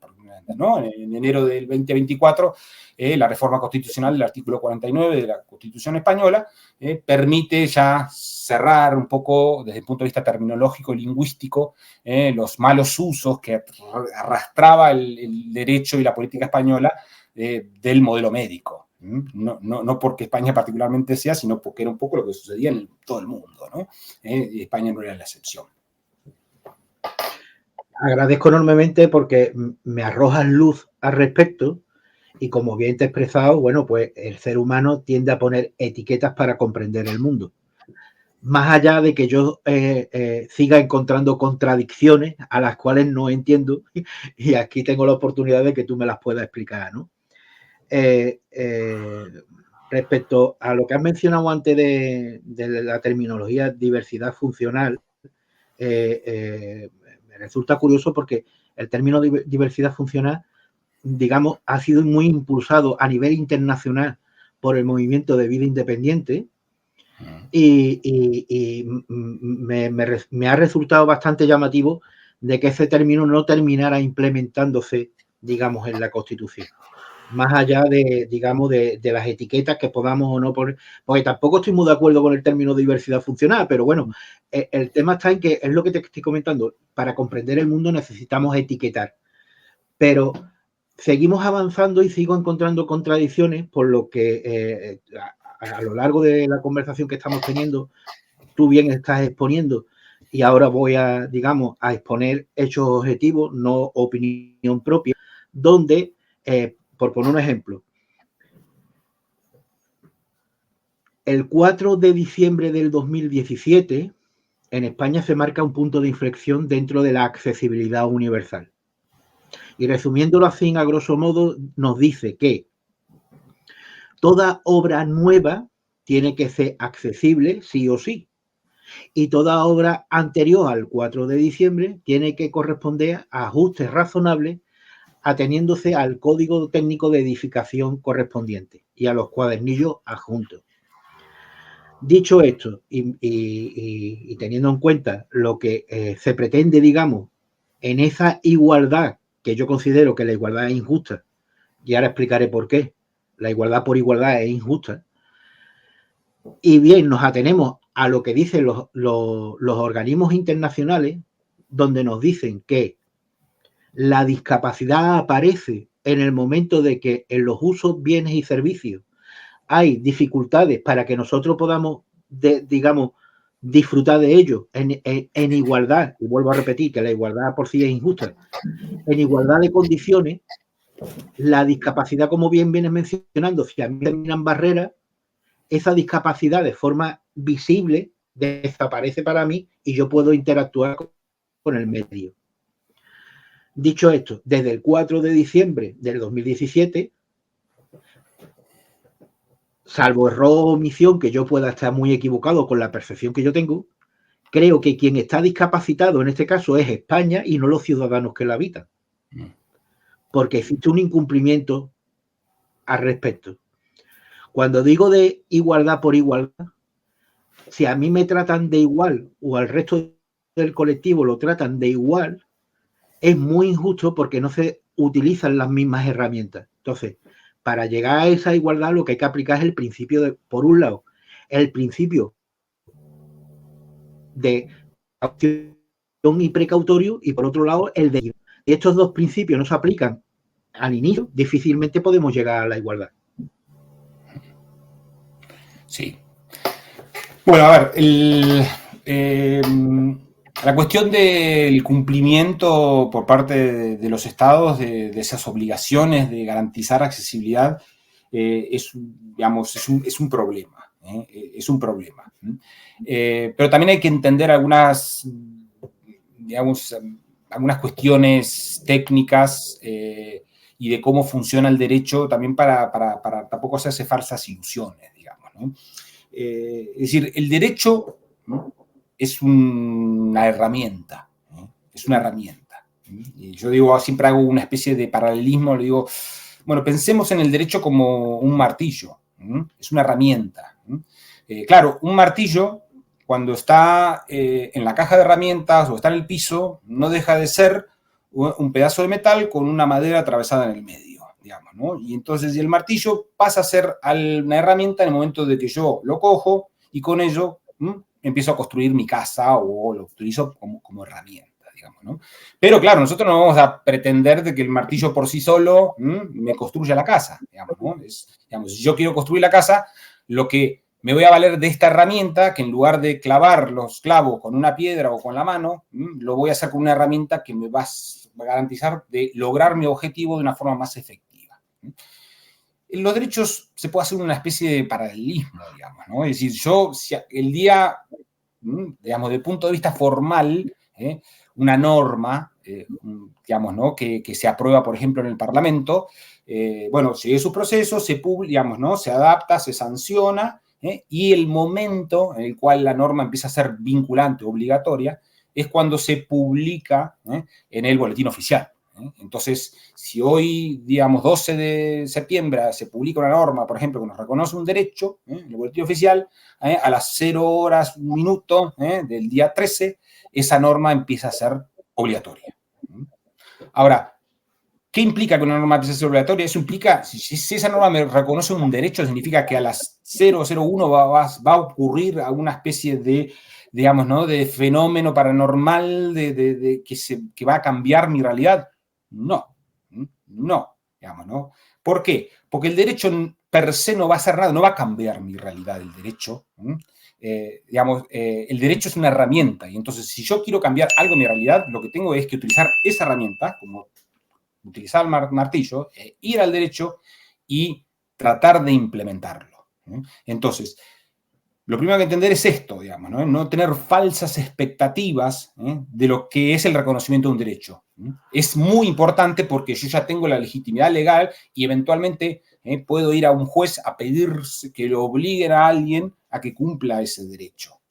¿no? En enero del 2024, la reforma constitucional del artículo 49 de la Constitución española permite ya cerrar un poco, desde el punto de vista terminológico y lingüístico, los malos usos que arrastraba el derecho y la política española del modelo médico. No porque España particularmente sea, sino porque era un poco lo que sucedía en todo el mundo, ¿no? España no era la excepción. Agradezco enormemente porque me arrojas luz al respecto y como bien te he expresado, bueno, pues el ser humano tiende a poner etiquetas para comprender el mundo. Más allá de que yo siga encontrando contradicciones a las cuales no entiendo y aquí tengo la oportunidad de que tú me las puedas explicar, ¿no? Respecto a lo que has mencionado antes de la terminología diversidad funcional, me resulta curioso porque el término diversidad funcional, digamos, ha sido muy impulsado a nivel internacional por el movimiento de vida independiente y me ha resultado bastante llamativo de que ese término no terminara implementándose, digamos, en la Constitución. Más allá de, digamos, de las etiquetas que podamos o no poner, porque tampoco estoy muy de acuerdo con el término diversidad funcional, pero bueno, el tema está en que es lo que te estoy comentando, para comprender el mundo necesitamos etiquetar, pero seguimos avanzando y sigo encontrando contradicciones, por lo que a lo largo de la conversación que estamos teniendo, tú bien estás exponiendo, y ahora voy a, digamos, a exponer hechos objetivos, no opinión propia, donde, por poner un ejemplo, el 4 de diciembre del 2017, en España se marca un punto de inflexión dentro de la accesibilidad universal. Y resumiéndolo así, a grosso modo, nos dice que toda obra nueva tiene que ser accesible sí o sí. Y toda obra anterior al 4 de diciembre tiene que corresponder a ajustes razonables ateniéndose al código técnico de edificación correspondiente y a los cuadernillos adjuntos. Dicho esto, y teniendo en cuenta lo que se pretende, digamos, en esa igualdad, que yo considero que la igualdad es injusta, y ahora explicaré por qué, la igualdad por igualdad es injusta, y bien nos atenemos a lo que dicen los organismos internacionales, donde nos dicen que la discapacidad aparece en el momento de que en los usos, bienes y servicios hay dificultades para que nosotros podamos, digamos, disfrutar de ellos en igualdad, y vuelvo a repetir que la igualdad por sí es injusta, en igualdad de condiciones, la discapacidad, como bien vienes mencionando, si a mí terminan barreras, esa discapacidad de forma visible desaparece para mí y yo puedo interactuar con el medio. Dicho esto, desde el 4 de diciembre del 2017, salvo error o omisión, que yo pueda estar muy equivocado con la percepción que yo tengo, creo que quien está discapacitado en este caso es España y no los ciudadanos que la habitan. Porque existe un incumplimiento al respecto. Cuando digo de igualdad por igualdad, si a mí me tratan de igual o al resto del colectivo lo tratan de igual, es muy injusto porque no se utilizan las mismas herramientas. Entonces, para llegar a esa igualdad lo que hay que aplicar es el principio de, por un lado, el principio de caución y precautorio, y por otro lado, el de... Si estos dos principios no se aplican al inicio, difícilmente podemos llegar a la igualdad. Sí. Bueno, a ver, la cuestión del cumplimiento por parte de los estados de esas obligaciones de garantizar accesibilidad es un problema. Es un problema. Pero también hay que entender algunas cuestiones técnicas y de cómo funciona el derecho también para tampoco hacerse falsas ilusiones, digamos, ¿no? Es decir, el derecho, ¿no?, es una herramienta, ¿no? Es una herramienta. Y yo digo, siempre hago una especie de paralelismo, le digo, bueno, pensemos en el derecho como un martillo, ¿no? Es una herramienta, ¿no? Claro, un martillo, cuando está en la caja de herramientas o está en el piso, no deja de ser un pedazo de metal con una madera atravesada en el medio, digamos, ¿no? Y entonces el martillo pasa a ser una herramienta en el momento de que yo lo cojo y con ello empiezo a construir mi casa o lo utilizo como herramienta, digamos, ¿no? Pero claro, nosotros no vamos a pretender de que el martillo por sí solo me construya la casa, digamos, ¿no? Digamos, si yo quiero construir la casa, lo que me voy a valer de esta herramienta, que en lugar de clavar los clavos con una piedra o con la mano, lo voy a hacer con una herramienta que me va a garantizar de lograr mi objetivo de una forma más efectiva. En los derechos se puede hacer una especie de paralelismo, digamos, ¿no? Es decir, si el día, digamos, desde el punto de vista formal, una norma, digamos, ¿no?, que se aprueba, por ejemplo, en el Parlamento, bueno, sigue su proceso, digamos, ¿no?, se adapta, se sanciona, y el momento en el cual la norma empieza a ser vinculante, obligatoria, es cuando se publica en el boletín oficial. Entonces, si hoy, digamos, 12 de septiembre se publica una norma, por ejemplo, que nos reconoce un derecho en el boletín oficial, a las 0 horas, 1 minuto del día 13, esa norma empieza a ser obligatoria. Ahora, ¿qué implica que una norma empiece a ser obligatoria? Eso implica, si esa norma me reconoce un derecho, significa que a las 001 va a ocurrir alguna especie de, digamos, ¿no?, de fenómeno paranormal que va a cambiar mi realidad. No, digamos, ¿no? ¿Por qué? Porque el derecho per se no va a hacer nada, no va a cambiar mi realidad, el derecho. Digamos, el derecho es una herramienta, y entonces si yo quiero cambiar algo en mi realidad, lo que tengo es que utilizar esa herramienta, como utilizar el martillo, ir al derecho y tratar de implementarlo. Entonces, lo primero que entender es esto, digamos, no tener falsas expectativas de lo que es el reconocimiento de un derecho. Es muy importante porque yo ya tengo la legitimidad legal y eventualmente puedo ir a un juez a pedir que lo obliguen a alguien a que cumpla ese derecho.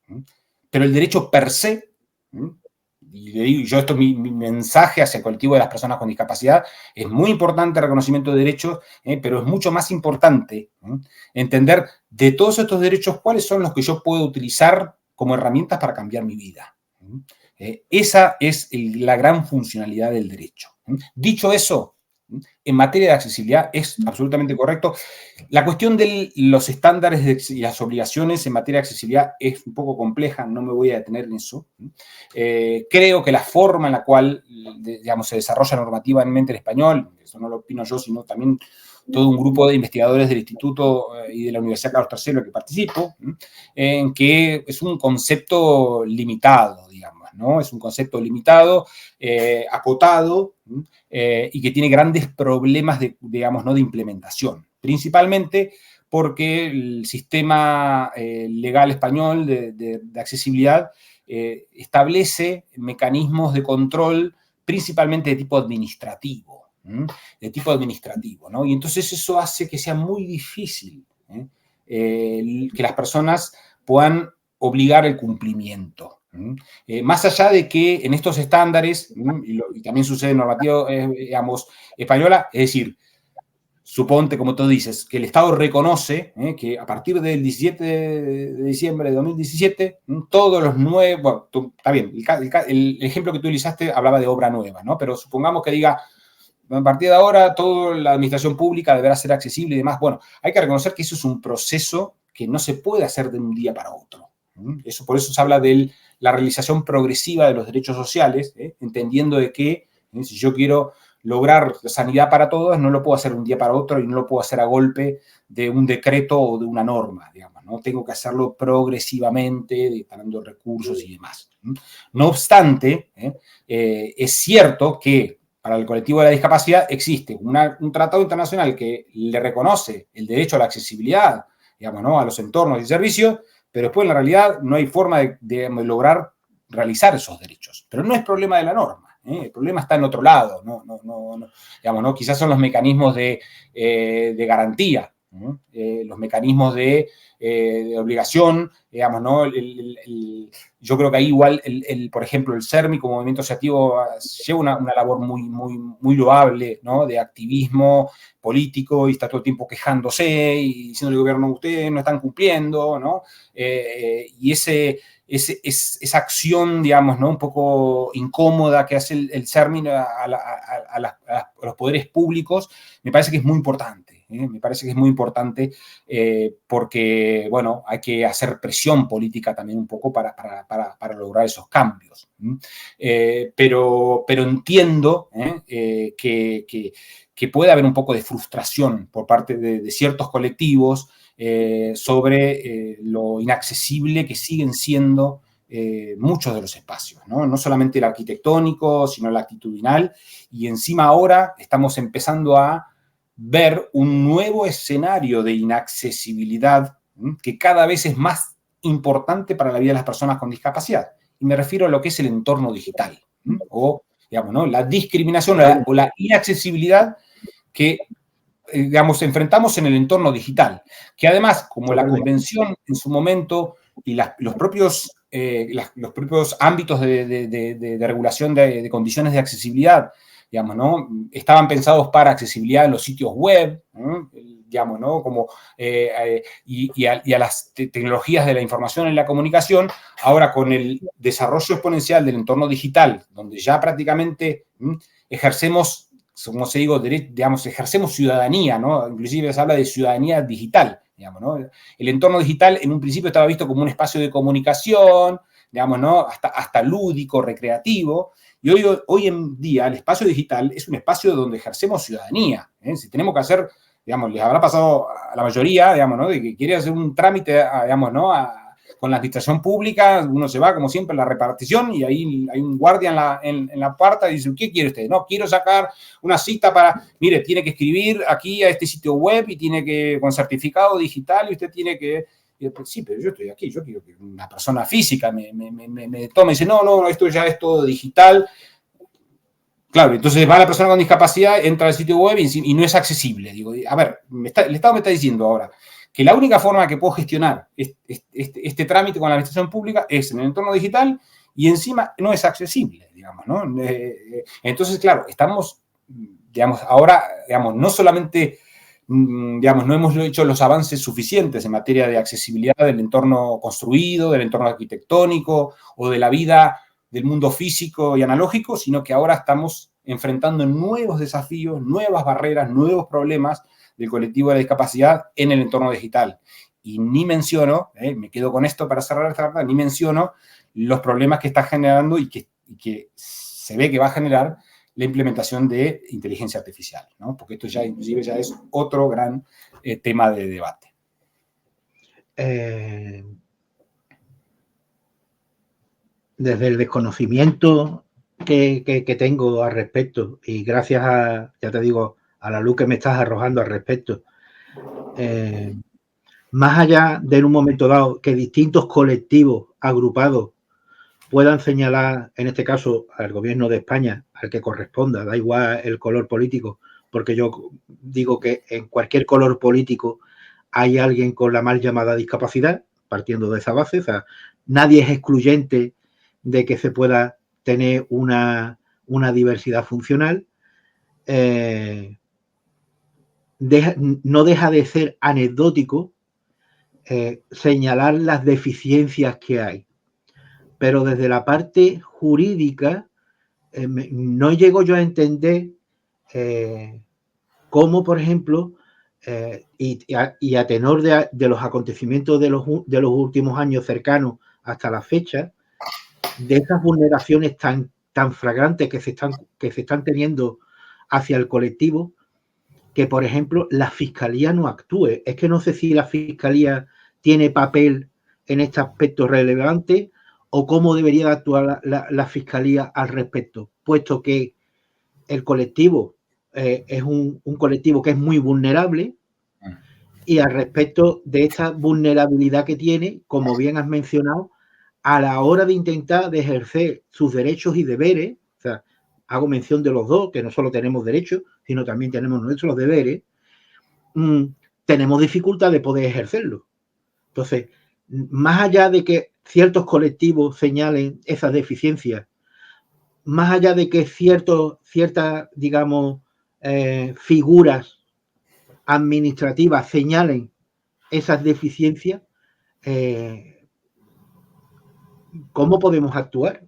Pero el derecho per se, y le digo yo, esto es mi mensaje hacia el colectivo de las personas con discapacidad, es muy importante el reconocimiento de derechos, pero es mucho más importante entender de todos estos derechos cuáles son los que yo puedo utilizar como herramientas para cambiar mi vida. Esa es la gran funcionalidad del derecho. Dicho eso, en materia de accesibilidad es absolutamente correcto. La cuestión de los estándares y las obligaciones en materia de accesibilidad es un poco compleja, no me voy a detener en eso. Creo que la forma en la cual, digamos, se desarrolla normativamente el español, eso no lo opino yo, sino también todo un grupo de investigadores del Instituto y de la Universidad Carlos III que participo, en que es un concepto limitado, digamos, ¿no? Es un concepto limitado, acotado, y que tiene grandes problemas digamos, ¿no?, de implementación, principalmente porque el sistema legal español de accesibilidad establece mecanismos de control principalmente de tipo administrativo, ¿no? Y entonces eso hace que sea muy difícil que las personas puedan obligar el cumplimiento. Más allá de que en estos estándares, y también sucede en normativa, digamos, española, es decir, suponte, como tú dices, que el Estado reconoce que a partir del 17 de diciembre de 2017, todos los nuevos, bueno, está bien, el ejemplo que tú utilizaste hablaba de obra nueva, ¿no? Pero supongamos que diga, a partir de ahora, toda la administración pública deberá ser accesible y demás. Bueno, hay que reconocer que eso es un proceso que no se puede hacer de un día para otro. Por eso se habla de la realización progresiva de los derechos sociales, entendiendo de que si yo quiero lograr sanidad para todos, no lo puedo hacer de un día para otro y no lo puedo hacer a golpe de un decreto o de una norma, digamos, ¿no? Tengo que hacerlo progresivamente, disparando recursos y demás. No obstante, es cierto que para el colectivo de la discapacidad existe un tratado internacional que le reconoce el derecho a la accesibilidad, digamos, ¿no?, a los entornos y servicios, pero después en la realidad no hay forma de lograr realizar esos derechos. Pero no es problema de la norma. El problema está en otro lado, digamos, ¿no? Quizás son los mecanismos de garantía, los mecanismos de obligación, digamos, ¿no? Yo creo que ahí igual, por ejemplo, el CERMI como movimiento asociativo lleva una labor muy loable, ¿no?, de activismo político, y está todo el tiempo quejándose y diciendo al gobierno, ustedes no están cumpliendo, ¿no? Y esa acción, digamos, ¿no?, un poco incómoda que hace el CERMI a los poderes públicos, me parece que es muy importante. Me parece que es muy importante porque, bueno, hay que hacer presión política también un poco para lograr esos cambios. Pero entiendo que puede haber un poco de frustración por parte de ciertos colectivos sobre lo inaccesible que siguen siendo muchos de los espacios, ¿no? No solamente el arquitectónico, sino el actitudinal, y encima ahora estamos empezando a ver un nuevo escenario de inaccesibilidad que cada vez es más importante para la vida de las personas con discapacidad. Y me refiero a lo que es el entorno digital, o, digamos, ¿no?, la discriminación o la inaccesibilidad que, digamos, enfrentamos en el entorno digital, que además, como la convención en su momento y los propios ámbitos de regulación de condiciones de accesibilidad digamos, ¿no? Estaban pensados para accesibilidad en los sitios web, ¿no? Digamos, ¿no? Como, y a las tecnologías de la información y la comunicación, ahora con el desarrollo exponencial del entorno digital, donde ya prácticamente ejercemos, como se digo, digamos, ejercemos ciudadanía, ¿no? Inclusive se habla de ciudadanía digital, digamos, ¿no? El entorno digital en un principio estaba visto como un espacio de comunicación, digamos, ¿no? Hasta lúdico, recreativo, y hoy en día el espacio digital es un espacio donde ejercemos ciudadanía, ¿eh? Si tenemos que hacer, digamos, les habrá pasado a la mayoría, digamos, ¿no? De que quiere hacer un trámite, digamos, ¿no? Con la administración pública, uno se va, como siempre, a la repartición y ahí hay un guardia en la puerta y dice, ¿qué quiere usted? No, quiero sacar una cita para, mire, tiene que escribir aquí a este sitio web y tiene que, con certificado digital, y usted tiene que... Sí, pero yo estoy aquí, yo quiero que una persona física me tome y dice, no, esto ya es todo digital. Claro, entonces va la persona con discapacidad, entra al sitio web y no es accesible. Digo, a ver, el Estado me está diciendo ahora que la única forma que puedo gestionar este trámite con la administración pública es en el entorno digital y encima no es accesible, digamos, ¿no? Entonces, claro, estamos, digamos, ahora, digamos, no solamente, digamos, no hemos hecho los avances suficientes en materia de accesibilidad del entorno construido, del entorno arquitectónico o de la vida del mundo físico y analógico, sino que ahora estamos enfrentando nuevos desafíos, nuevas barreras, nuevos problemas del colectivo de la discapacidad en el entorno digital. Y ni menciono, me quedo con esto para cerrar esta parte, ni menciono los problemas que está generando y que se ve que va a generar la implementación de inteligencia artificial, ¿no? Porque esto ya inclusive ya es otro gran tema de debate. Desde el desconocimiento que tengo al respecto y gracias a, ya te digo, a la luz que me estás arrojando al respecto, más allá de en un momento dado que distintos colectivos agrupados puedan señalar, en este caso, al gobierno de España, al que corresponda, da igual el color político, porque yo digo que en cualquier color político hay alguien con la mal llamada discapacidad, partiendo de esa base, o sea, nadie es excluyente de que se pueda tener una diversidad funcional. No deja de ser anecdótico señalar las deficiencias que hay. Pero desde la parte jurídica no llego yo a entender cómo, por ejemplo, y a tenor de los acontecimientos de los últimos años cercanos hasta la fecha, de esas vulneraciones tan flagrantes que se están teniendo hacia el colectivo, que, por ejemplo, la Fiscalía no actúe. Es que no sé si la Fiscalía tiene papel en este aspecto relevante o cómo debería actuar la Fiscalía al respecto, puesto que el colectivo es un colectivo que es muy vulnerable y al respecto de esta vulnerabilidad que tiene, como bien has mencionado, a la hora de intentar de ejercer sus derechos y deberes, o sea, hago mención de los dos, que no solo tenemos derechos, sino también tenemos nuestros deberes, tenemos dificultad de poder ejercerlo. Entonces, más allá de que ciertos colectivos señalen esas deficiencias, más allá de que ciertas, digamos, figuras administrativas señalen esas deficiencias, ¿cómo podemos actuar?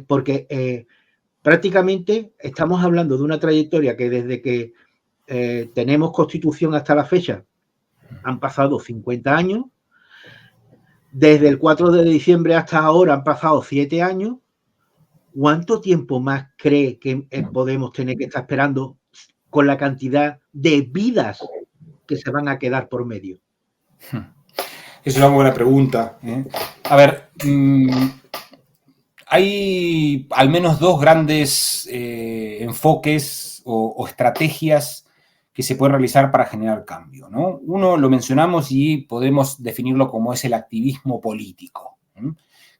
Porque prácticamente estamos hablando de una trayectoria que desde que tenemos Constitución hasta la fecha han pasado 50 años. Desde el 4 de diciembre hasta ahora han pasado 7 años. ¿Cuánto tiempo más cree que podemos tener que estar esperando con la cantidad de vidas que se van a quedar por medio? Es una buena pregunta. A ver, hay al menos dos grandes enfoques o estrategias que se pueden realizar para generar cambio, ¿no? Uno lo mencionamos y podemos definirlo como es el activismo político,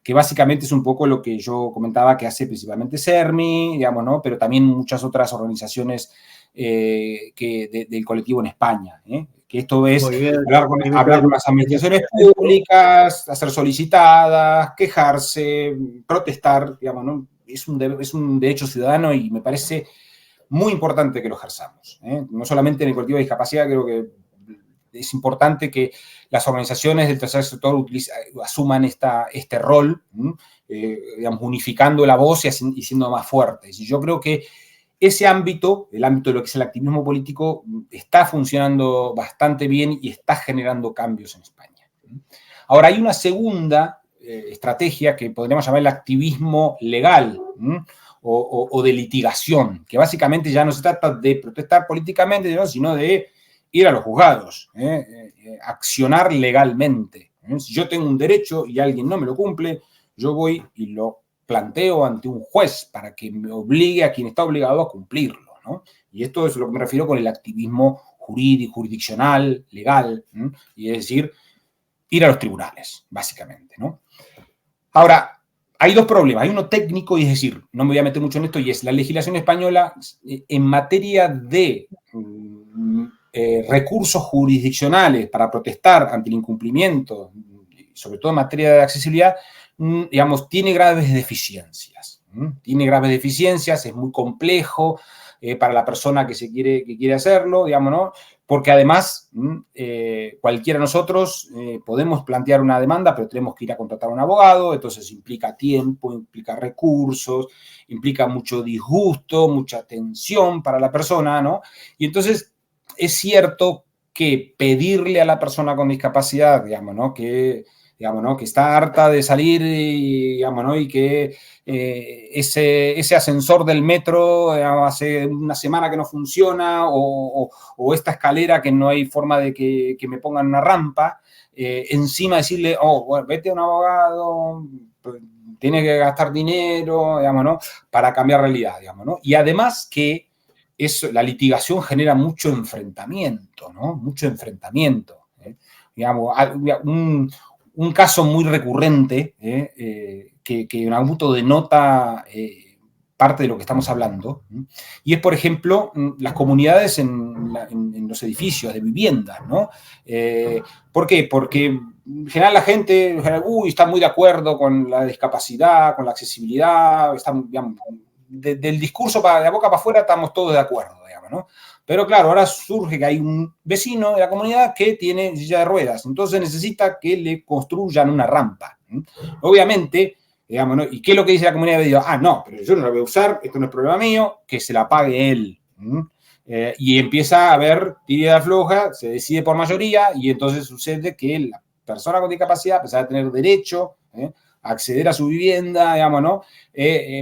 que básicamente es un poco lo que yo comentaba que hace principalmente CERMI, digamos, ¿no? Pero también muchas otras organizaciones del colectivo en España, que esto es hablar con las administraciones públicas, hacer solicitadas, quejarse, protestar, digamos, ¿no? es un derecho ciudadano y me parece muy importante que lo ejerzamos. No solamente en el colectivo de discapacidad, creo que es importante que las organizaciones del tercer sector asuman este rol, digamos, unificando la voz y siendo más fuertes. Y yo creo que ese ámbito, el ámbito de lo que es el activismo político, está funcionando bastante bien y está generando cambios en España. Ahora, hay una segunda estrategia que podríamos llamar el activismo legal, o de litigación, que básicamente ya no se trata de protestar políticamente, ¿no?, sino de ir a los juzgados, accionar legalmente. Si yo tengo un derecho y alguien no me lo cumple, yo voy y lo planteo ante un juez para que me obligue a quien está obligado a cumplirlo, ¿no? Y esto es lo que me refiero con el activismo jurídico, jurisdiccional, legal, y es decir, ir a los tribunales, básicamente, ¿no? Ahora, hay dos problemas. Hay uno técnico, y es decir, no me voy a meter mucho en esto, y es la legislación española en materia de recursos jurisdiccionales para protestar ante el incumplimiento, sobre todo en materia de accesibilidad, digamos, tiene graves deficiencias. Tiene graves deficiencias, es muy complejo para la persona que quiere hacerlo, digamos, ¿no? Porque además, cualquiera de nosotros podemos plantear una demanda, pero tenemos que ir a contratar a un abogado, entonces implica tiempo, implica recursos, implica mucho disgusto, mucha tensión para la persona, ¿no? Y entonces es cierto que pedirle a la persona con discapacidad, digamos, ¿no?, que está harta de salir, digamos, ¿no?, y que ese ascensor del metro hace una semana que no funciona, o esta escalera que no hay forma de que me pongan una rampa, encima decirle, bueno, vete a un abogado, tiene que gastar dinero, digamos, ¿no?, para cambiar realidad, digamos, ¿no? Y además que la litigación genera mucho enfrentamiento, ¿no? Mucho enfrentamiento. Digamos, un caso muy recurrente que en algún punto denota parte de lo que estamos hablando, y es, por ejemplo, las comunidades en los edificios de viviendas, ¿no? ¿Por qué? Porque en general la gente está muy de acuerdo con la discapacidad, con la accesibilidad, digamos, del discurso de la boca para afuera estamos todos de acuerdo, digamos, ¿no? Pero claro, ahora surge que hay un vecino de la comunidad que tiene silla de ruedas, entonces necesita que le construyan una rampa. Obviamente, digamos, ¿no? ¿Y qué es lo que dice la comunidad? No, pero yo no la voy a usar, esto no es problema mío, que se la pague él. Y empieza a haber tira de floja, se decide por mayoría, y entonces sucede que la persona con discapacidad, a pesar de tener derecho acceder a su vivienda, digamos, ¿no?,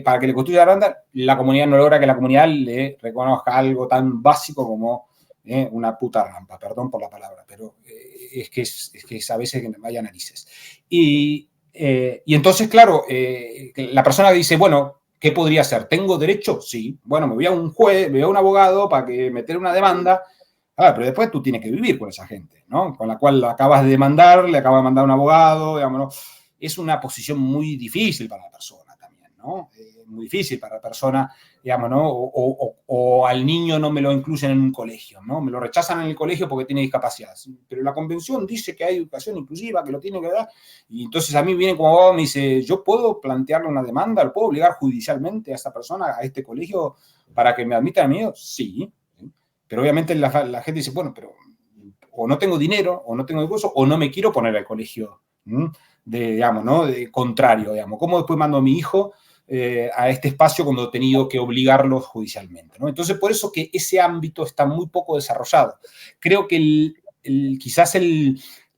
para que le construya la rampa, la comunidad no logra que la comunidad le reconozca algo tan básico como una puta rampa, perdón por la palabra, pero es que a veces que me vaya narices. Y entonces, claro, la persona dice, bueno, ¿qué podría hacer? ¿Tengo derecho? Sí. Bueno, me voy a un juez, me voy a un abogado para que meter una demanda. Pero después tú tienes que vivir con esa gente, ¿no?, con la cual acabas de demandar, le acabas de mandar un abogado, digamos, ¿no? Es una posición muy difícil para la persona también, ¿no? Muy difícil para la persona, digamos, ¿no? O al niño no me lo incluyen en un colegio, ¿no? Me lo rechazan en el colegio porque tiene discapacidad. Pero la convención dice que hay educación inclusiva, que lo tiene que dar. Y entonces a mí viene como abogado y me dice, ¿yo puedo plantearle una demanda? ¿Lo puedo obligar judicialmente a esta persona, a este colegio, para que me admita a mí? Sí. Pero obviamente la gente dice, bueno, pero o no tengo dinero, o no tengo recursos, o no me quiero poner al colegio digamos, ¿no?, de contrario, digamos. ¿Cómo después mando a mi hijo a este espacio cuando he tenido que obligarlo judicialmente, ¿no? Entonces, por eso que ese ámbito está muy poco desarrollado. Creo que quizás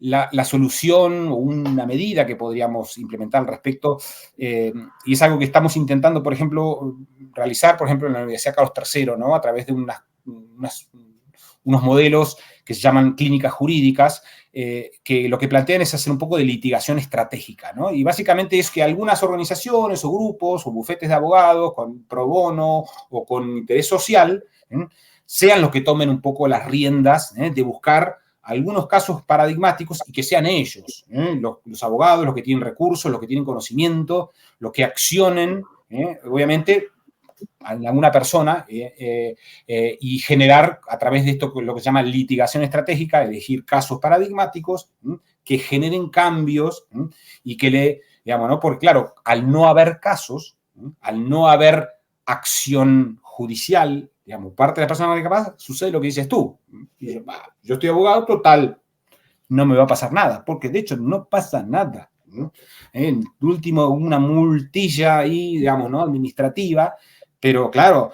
la solución o una medida que podríamos implementar al respecto, y es algo que estamos intentando, por ejemplo, realizar, por ejemplo, en la Universidad Carlos III, ¿no?, a través de unos modelos que se llaman clínicas jurídicas, que lo que plantean es hacer un poco de litigación estratégica, ¿no? Y básicamente es que algunas organizaciones o grupos o bufetes de abogados con pro bono o con interés social sean los que tomen un poco las riendas de buscar algunos casos paradigmáticos y que sean ellos, los abogados, los que tienen recursos, los que tienen conocimiento, los que accionen, obviamente, a alguna persona y generar a través de esto lo que se llama litigación estratégica, elegir casos paradigmáticos que generen cambios y que digamos, ¿no? Porque claro, al no haber casos, Al no haber acción judicial, digamos, parte de la persona discapacidad, sucede lo que dices tú. Y dice, yo estoy abogado, total, no me va a pasar nada, porque de hecho no pasa nada. En último, una multilla ahí, digamos, ¿no? Administrativa, pero claro,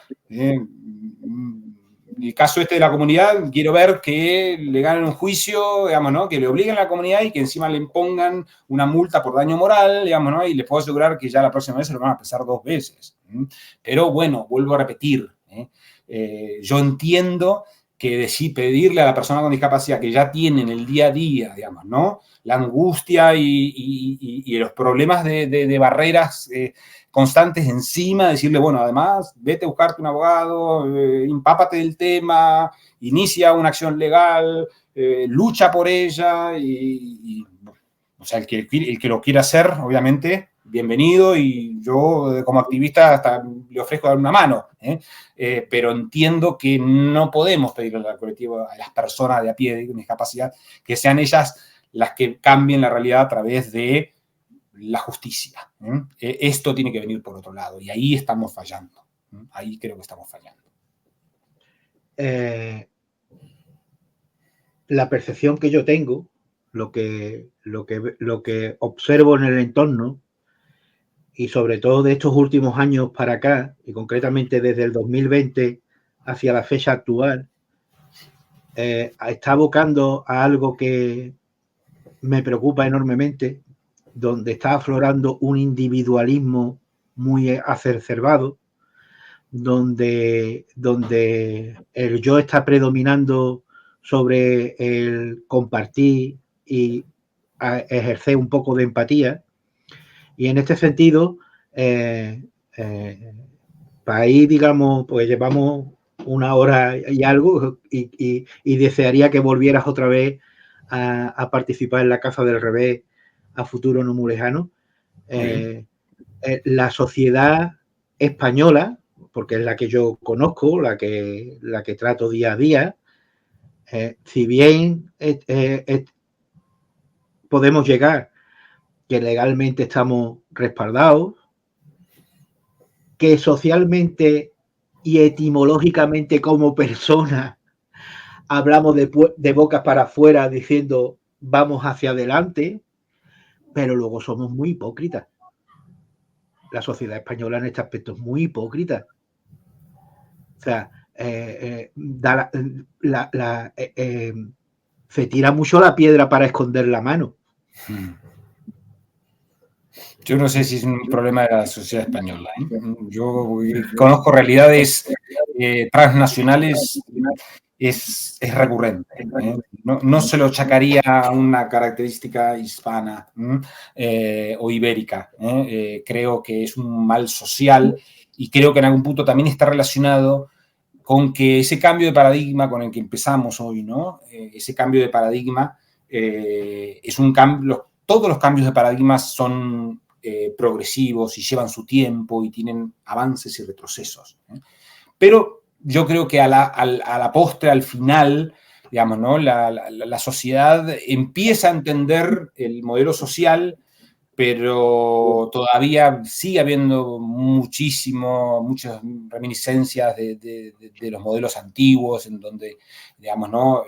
el caso este de la comunidad, quiero ver que le ganen un juicio, digamos, ¿no? Que le obliguen a la comunidad y que encima le impongan una multa por daño moral, digamos, ¿no? Y les puedo asegurar que ya la próxima vez se lo van a pesar 2 veces. Pero bueno, vuelvo a repetir, yo entiendo que pedirle a la persona con discapacidad que ya tiene en el día a día, digamos, ¿no? La angustia y los problemas de barreras constantes encima, decirle, bueno, además, vete a buscarte un abogado, empápate del tema, inicia una acción legal, lucha por ella, o sea, el que lo quiera hacer, obviamente, bienvenido, y yo como activista hasta le ofrezco dar una mano, pero entiendo que no podemos pedirle al colectivo, a las personas de a pie con discapacidad, que sean ellas las que cambien la realidad a través de la justicia. Esto tiene que venir por otro lado, y ahí estamos fallando. Ahí creo que estamos fallando. La percepción que yo tengo, lo que observo en el entorno, y sobre todo de estos últimos años para acá, y concretamente desde el 2020 hacia la fecha actual, está abocando a algo que me preocupa enormemente, donde está aflorando un individualismo muy exacerbado, donde el yo está predominando sobre el compartir y ejercer un poco de empatía. Y en este sentido, para ahí, digamos, pues llevamos 1 hora y algo, y desearía que volvieras otra vez a participar en la Casa del Revés a futuro no muy lejano. La sociedad española, porque es la que yo conozco, la que trato día a día, si bien podemos llegar que legalmente estamos respaldados, que socialmente y etimológicamente como persona hablamos de bocas para afuera diciendo vamos hacia adelante, pero luego somos muy hipócritas. La sociedad española en este aspecto es muy hipócrita. O sea, se tira mucho la piedra para esconder la mano. Yo no sé si es un problema de la sociedad española. Yo conozco realidades transnacionales, es recurrente. No se lo achacaría a una característica hispana o ibérica. Creo que es un mal social, y creo que en algún punto también está relacionado con que ese cambio de paradigma con el que empezamos hoy, ¿no? Ese cambio de paradigma es un cambio. Todos los cambios de paradigma son progresivos y llevan su tiempo y tienen avances y retrocesos. Pero yo creo que a la postre, al final, digamos, ¿no? La sociedad empieza a entender el modelo social, pero todavía sigue habiendo muchas reminiscencias de los modelos antiguos, en donde, digamos, ¿no?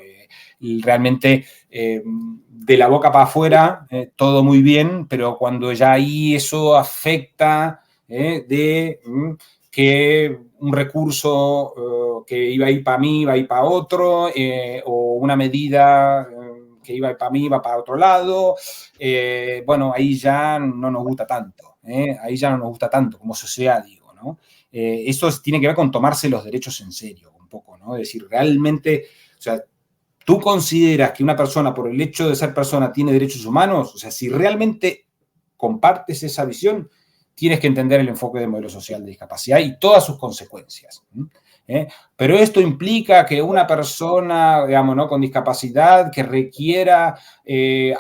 Realmente de la boca para afuera todo muy bien, pero cuando ya ahí eso afecta de que un recurso que iba a ir para mí, va a ir para otro, o una medida que iba para mí, va para otro lado, bueno, ahí ya no nos gusta tanto, ahí ya no nos gusta tanto como sociedad, digo, ¿no? Eso tiene que ver con tomarse los derechos en serio, un poco, ¿no? Es decir, realmente, o sea, ¿tú consideras que una persona, por el hecho de ser persona, tiene derechos humanos? O sea, si realmente compartes esa visión, tienes que entender el enfoque del modelo social de discapacidad y todas sus consecuencias. Pero esto implica que una persona, digamos, ¿no? con discapacidad que requiera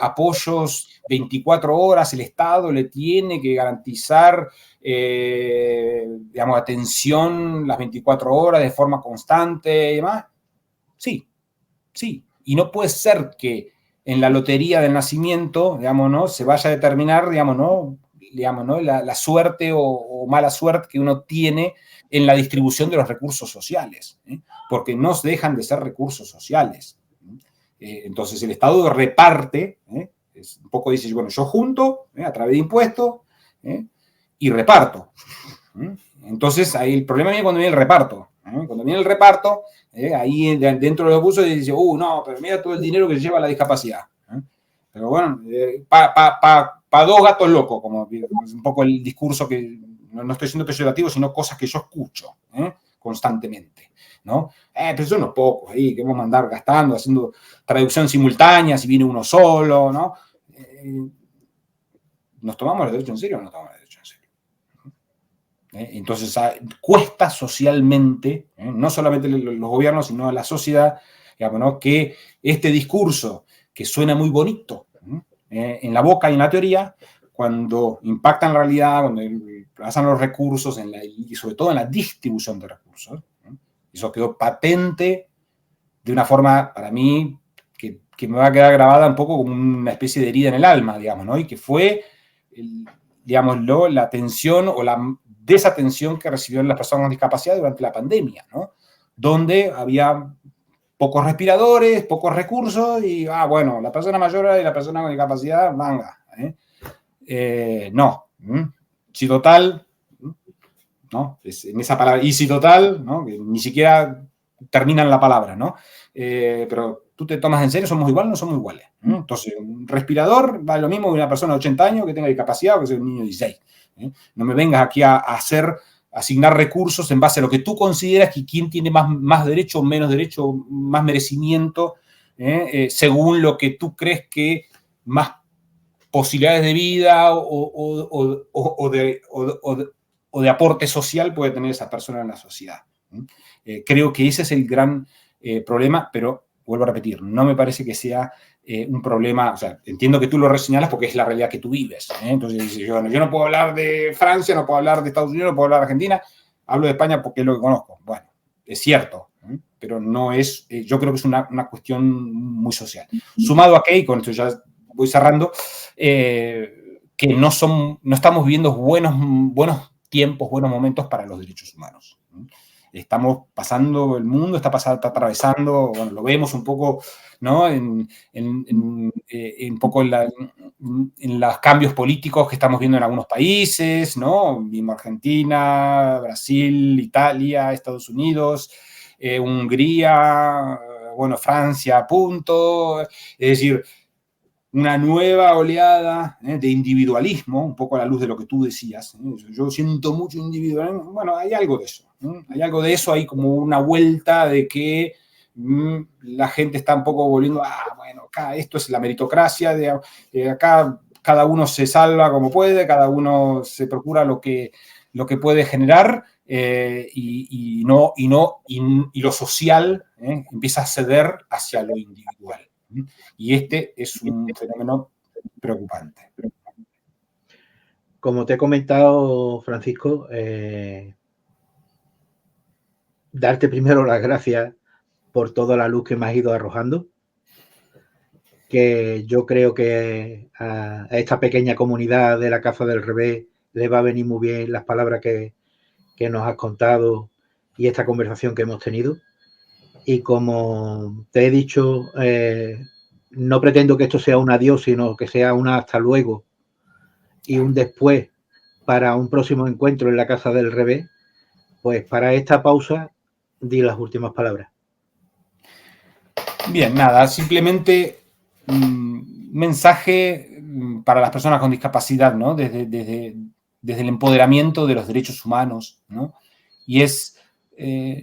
apoyos 24 horas, el Estado le tiene que garantizar, digamos, atención las 24 horas de forma constante y demás. Sí. Y no puede ser que en la lotería del nacimiento, digamos, ¿no? se vaya a determinar, digamos, ¿no? digamos, ¿no? la suerte o mala suerte que uno tiene en la distribución de los recursos sociales, porque no dejan de ser recursos sociales. Entonces el Estado reparte, un poco dice, bueno, yo junto a través de impuestos y reparto. Entonces ahí el problema viene cuando viene el reparto. Cuando viene el reparto, ahí dentro de los recursos dice, no, pero mira todo el dinero que se lleva la discapacidad. Pero bueno, para dos gatos locos, como es un poco el discurso que no estoy siendo peyorativo, sino cosas que yo escucho constantemente, ¿no? Pero son unos pocos ahí que vamos a andar gastando, haciendo traducción simultánea, si viene uno solo, ¿no? ¿Nos tomamos los derechos en serio o no nos tomamos los derechos en serio? Entonces, cuesta socialmente, no solamente los gobiernos, sino a la sociedad, digamos, ¿no? Que este discurso que suena muy bonito en la boca y en la teoría, cuando impacta en la realidad, cuando pasan los recursos y sobre todo en la distribución de recursos, eso quedó patente de una forma, para mí, que me va a quedar grabada un poco como una especie de herida en el alma, digamos, ¿no? Y que fue, digámoslo, la atención o la desatención que recibieron las personas con discapacidad durante la pandemia, ¿no? Donde había pocos respiradores, pocos recursos y, bueno, la persona mayor y la persona con discapacidad, manga. No. Si total, ¿no? En esa palabra, y si total, ¿no? Que ni siquiera terminan la palabra, ¿no? Pero tú te tomas en serio, ¿somos iguales o no somos iguales? Entonces, un respirador vale lo mismo que una persona de 80 años que tenga discapacidad o que sea un niño de 16. No me vengas aquí a asignar recursos en base a lo que tú consideras que quién tiene más derecho o menos derecho, más merecimiento, según lo que tú crees que más posibilidades de vida o de aporte social puede tener esa persona en la sociedad. Creo que ese es el gran problema, pero vuelvo a repetir, no me parece que sea un problema, o sea, entiendo que tú lo señalas porque es la realidad que tú vives. Entonces, yo no puedo hablar de Francia, no puedo hablar de Estados Unidos, no puedo hablar de Argentina, hablo de España porque es lo que conozco. Bueno, es cierto, pero no es, yo creo que es una cuestión muy social. Sumado a que, y con esto ya voy cerrando, que no estamos viviendo buenos tiempos, buenos momentos para los derechos humanos. Estamos pasando, el mundo está atravesando, bueno, lo vemos un poco, ¿no? En los cambios políticos que estamos viendo en algunos países, ¿no? Mismo Argentina, Brasil, Italia, Estados Unidos, Hungría, bueno, Francia, punto. Es decir, una nueva oleada de individualismo, un poco a la luz de lo que tú decías. Yo siento mucho individualismo. Bueno, hay algo de eso. Hay algo de eso, hay como una vuelta de que la gente está un poco volviendo, bueno, acá esto es la meritocracia, acá cada uno se salva como puede, cada uno se procura lo que puede generar y lo social empieza a ceder hacia lo individual. Y este es un fenómeno preocupante. Como te he comentado, Francisco, darte primero las gracias por toda la luz que me has ido arrojando, que yo creo que a esta pequeña comunidad de la Casa del Revés le va a venir muy bien las palabras que nos has contado y esta conversación que hemos tenido. Y como te he dicho, no pretendo que esto sea un adiós, sino que sea un hasta luego y un después para un próximo encuentro en la Casa del Revés. Pues para esta pausa, di las últimas palabras. Bien, nada, simplemente mensaje para las personas con discapacidad, ¿no? Desde el empoderamiento de los derechos humanos, ¿no? Y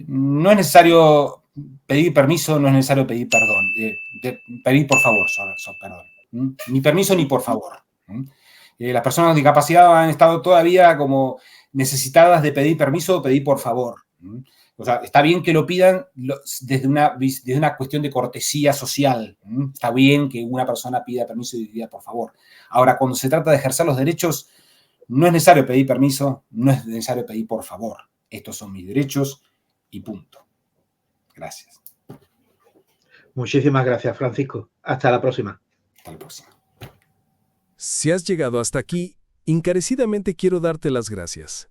no es necesario pedir permiso, no es necesario pedir perdón, pedir por favor, perdón. Ni permiso ni por favor. Las personas con discapacidad han estado todavía como necesitadas de pedir permiso o pedir por favor. O sea, está bien que lo pidan desde una cuestión de cortesía social. Está bien que una persona pida permiso y diga por favor. Ahora, cuando se trata de ejercer los derechos, no es necesario pedir permiso, no es necesario pedir por favor. Estos son mis derechos y punto. Gracias. Muchísimas gracias, Francisco. Hasta la próxima. Hasta la próxima. Si has llegado hasta aquí, encarecidamente quiero darte las gracias.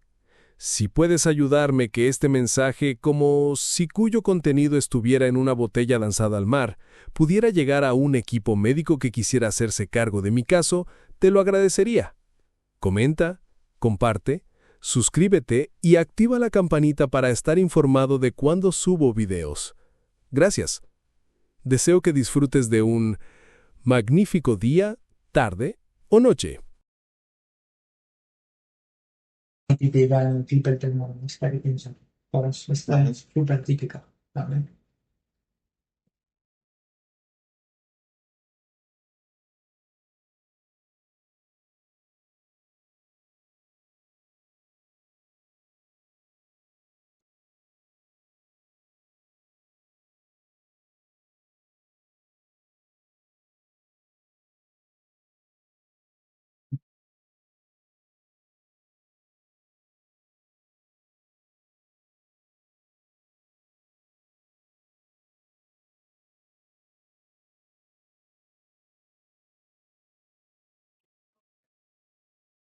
Si puedes ayudarme que este mensaje, como si cuyo contenido estuviera en una botella lanzada al mar, pudiera llegar a un equipo médico que quisiera hacerse cargo de mi caso, te lo agradecería. Comenta, comparte, suscríbete y activa la campanita para estar informado de cuando subo videos. Gracias. Deseo que disfrutes de un magnífico día, tarde o noche. Típica el clipper termorista que piensan. Pues esta es súper típica también.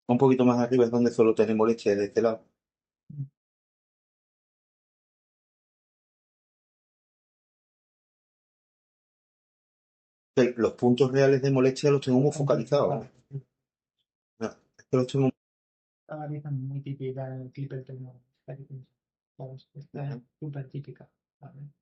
Un poquito más arriba es donde solo tenemos leche de este lado. Los puntos reales de molestia los tenemos focalizados. No, es que los tenemos... Esta muy típica el clipper termorista que piensan. Pues esta es súper típica también.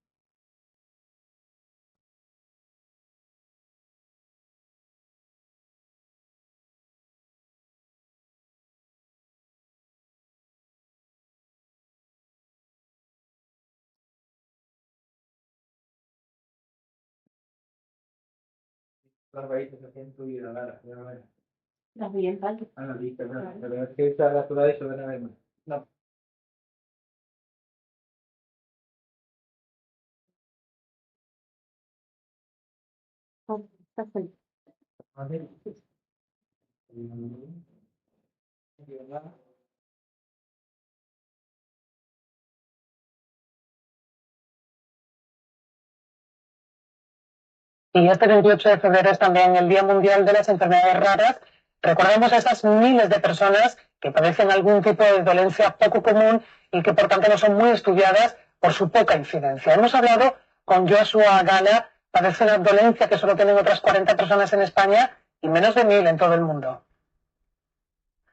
Las raíces se han incluido, nada. Las orientales. Ah, la lista, la verdad es que esta la ciudad se ven a ver más. No. A ver. Y este 28 de febrero es también el Día Mundial de las Enfermedades Raras. Recordemos a esas miles de personas que padecen algún tipo de dolencia poco común y que por tanto no son muy estudiadas por su poca incidencia. Hemos hablado con Joshua Gala, padece una dolencia que solo tienen otras 40 personas en España y menos de 1000 en todo el mundo.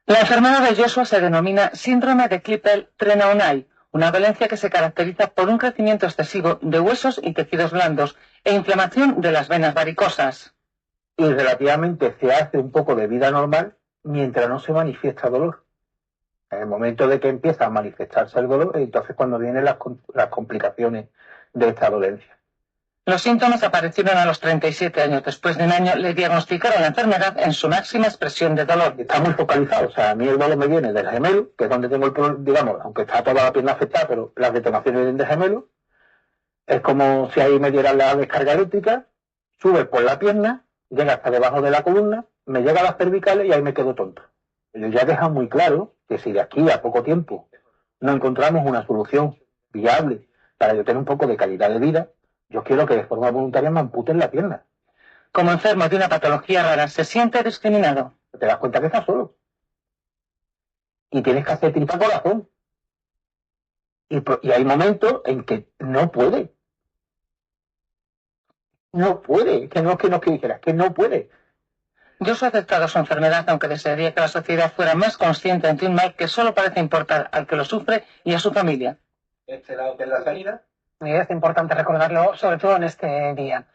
La enfermedad de Joshua se denomina síndrome de Klippel-Trenaunay, una dolencia que se caracteriza por un crecimiento excesivo de huesos y tejidos blandos e inflamación de las venas varicosas. Y relativamente se hace un poco de vida normal mientras no se manifiesta dolor. En el momento de que empieza a manifestarse el dolor, entonces cuando vienen las complicaciones de esta dolencia. Los síntomas aparecieron a los 37 años. Después de un año le diagnosticaron la enfermedad en su máxima expresión de dolor. Está muy focalizado, o sea, a mí el dolor me viene del gemelo, que es donde tengo el problema, digamos, aunque está toda la pierna afectada, pero las detonaciones vienen del gemelo. Es como si ahí me dieran la descarga eléctrica, sube por la pierna, llega hasta debajo de la columna, me llega a las cervicales y ahí me quedo tonto. Yo ya he dejado muy claro que si de aquí a poco tiempo no encontramos una solución viable para yo tener un poco de calidad de vida, yo quiero que de forma voluntaria me amputen la pierna. Como enfermo de una patología rara, se siente discriminado. Te das cuenta que estás solo. Y tienes que hacer tripa corazón. Y hay momentos en que no puede. No puede. Que no es que dijeras, que no puede. Joshua ha aceptado su enfermedad, aunque desearía que la sociedad fuera más consciente ante un mal que solo parece importar al que lo sufre y a su familia. Este lado que es la salida. Y es importante recordarlo, sobre todo en este día.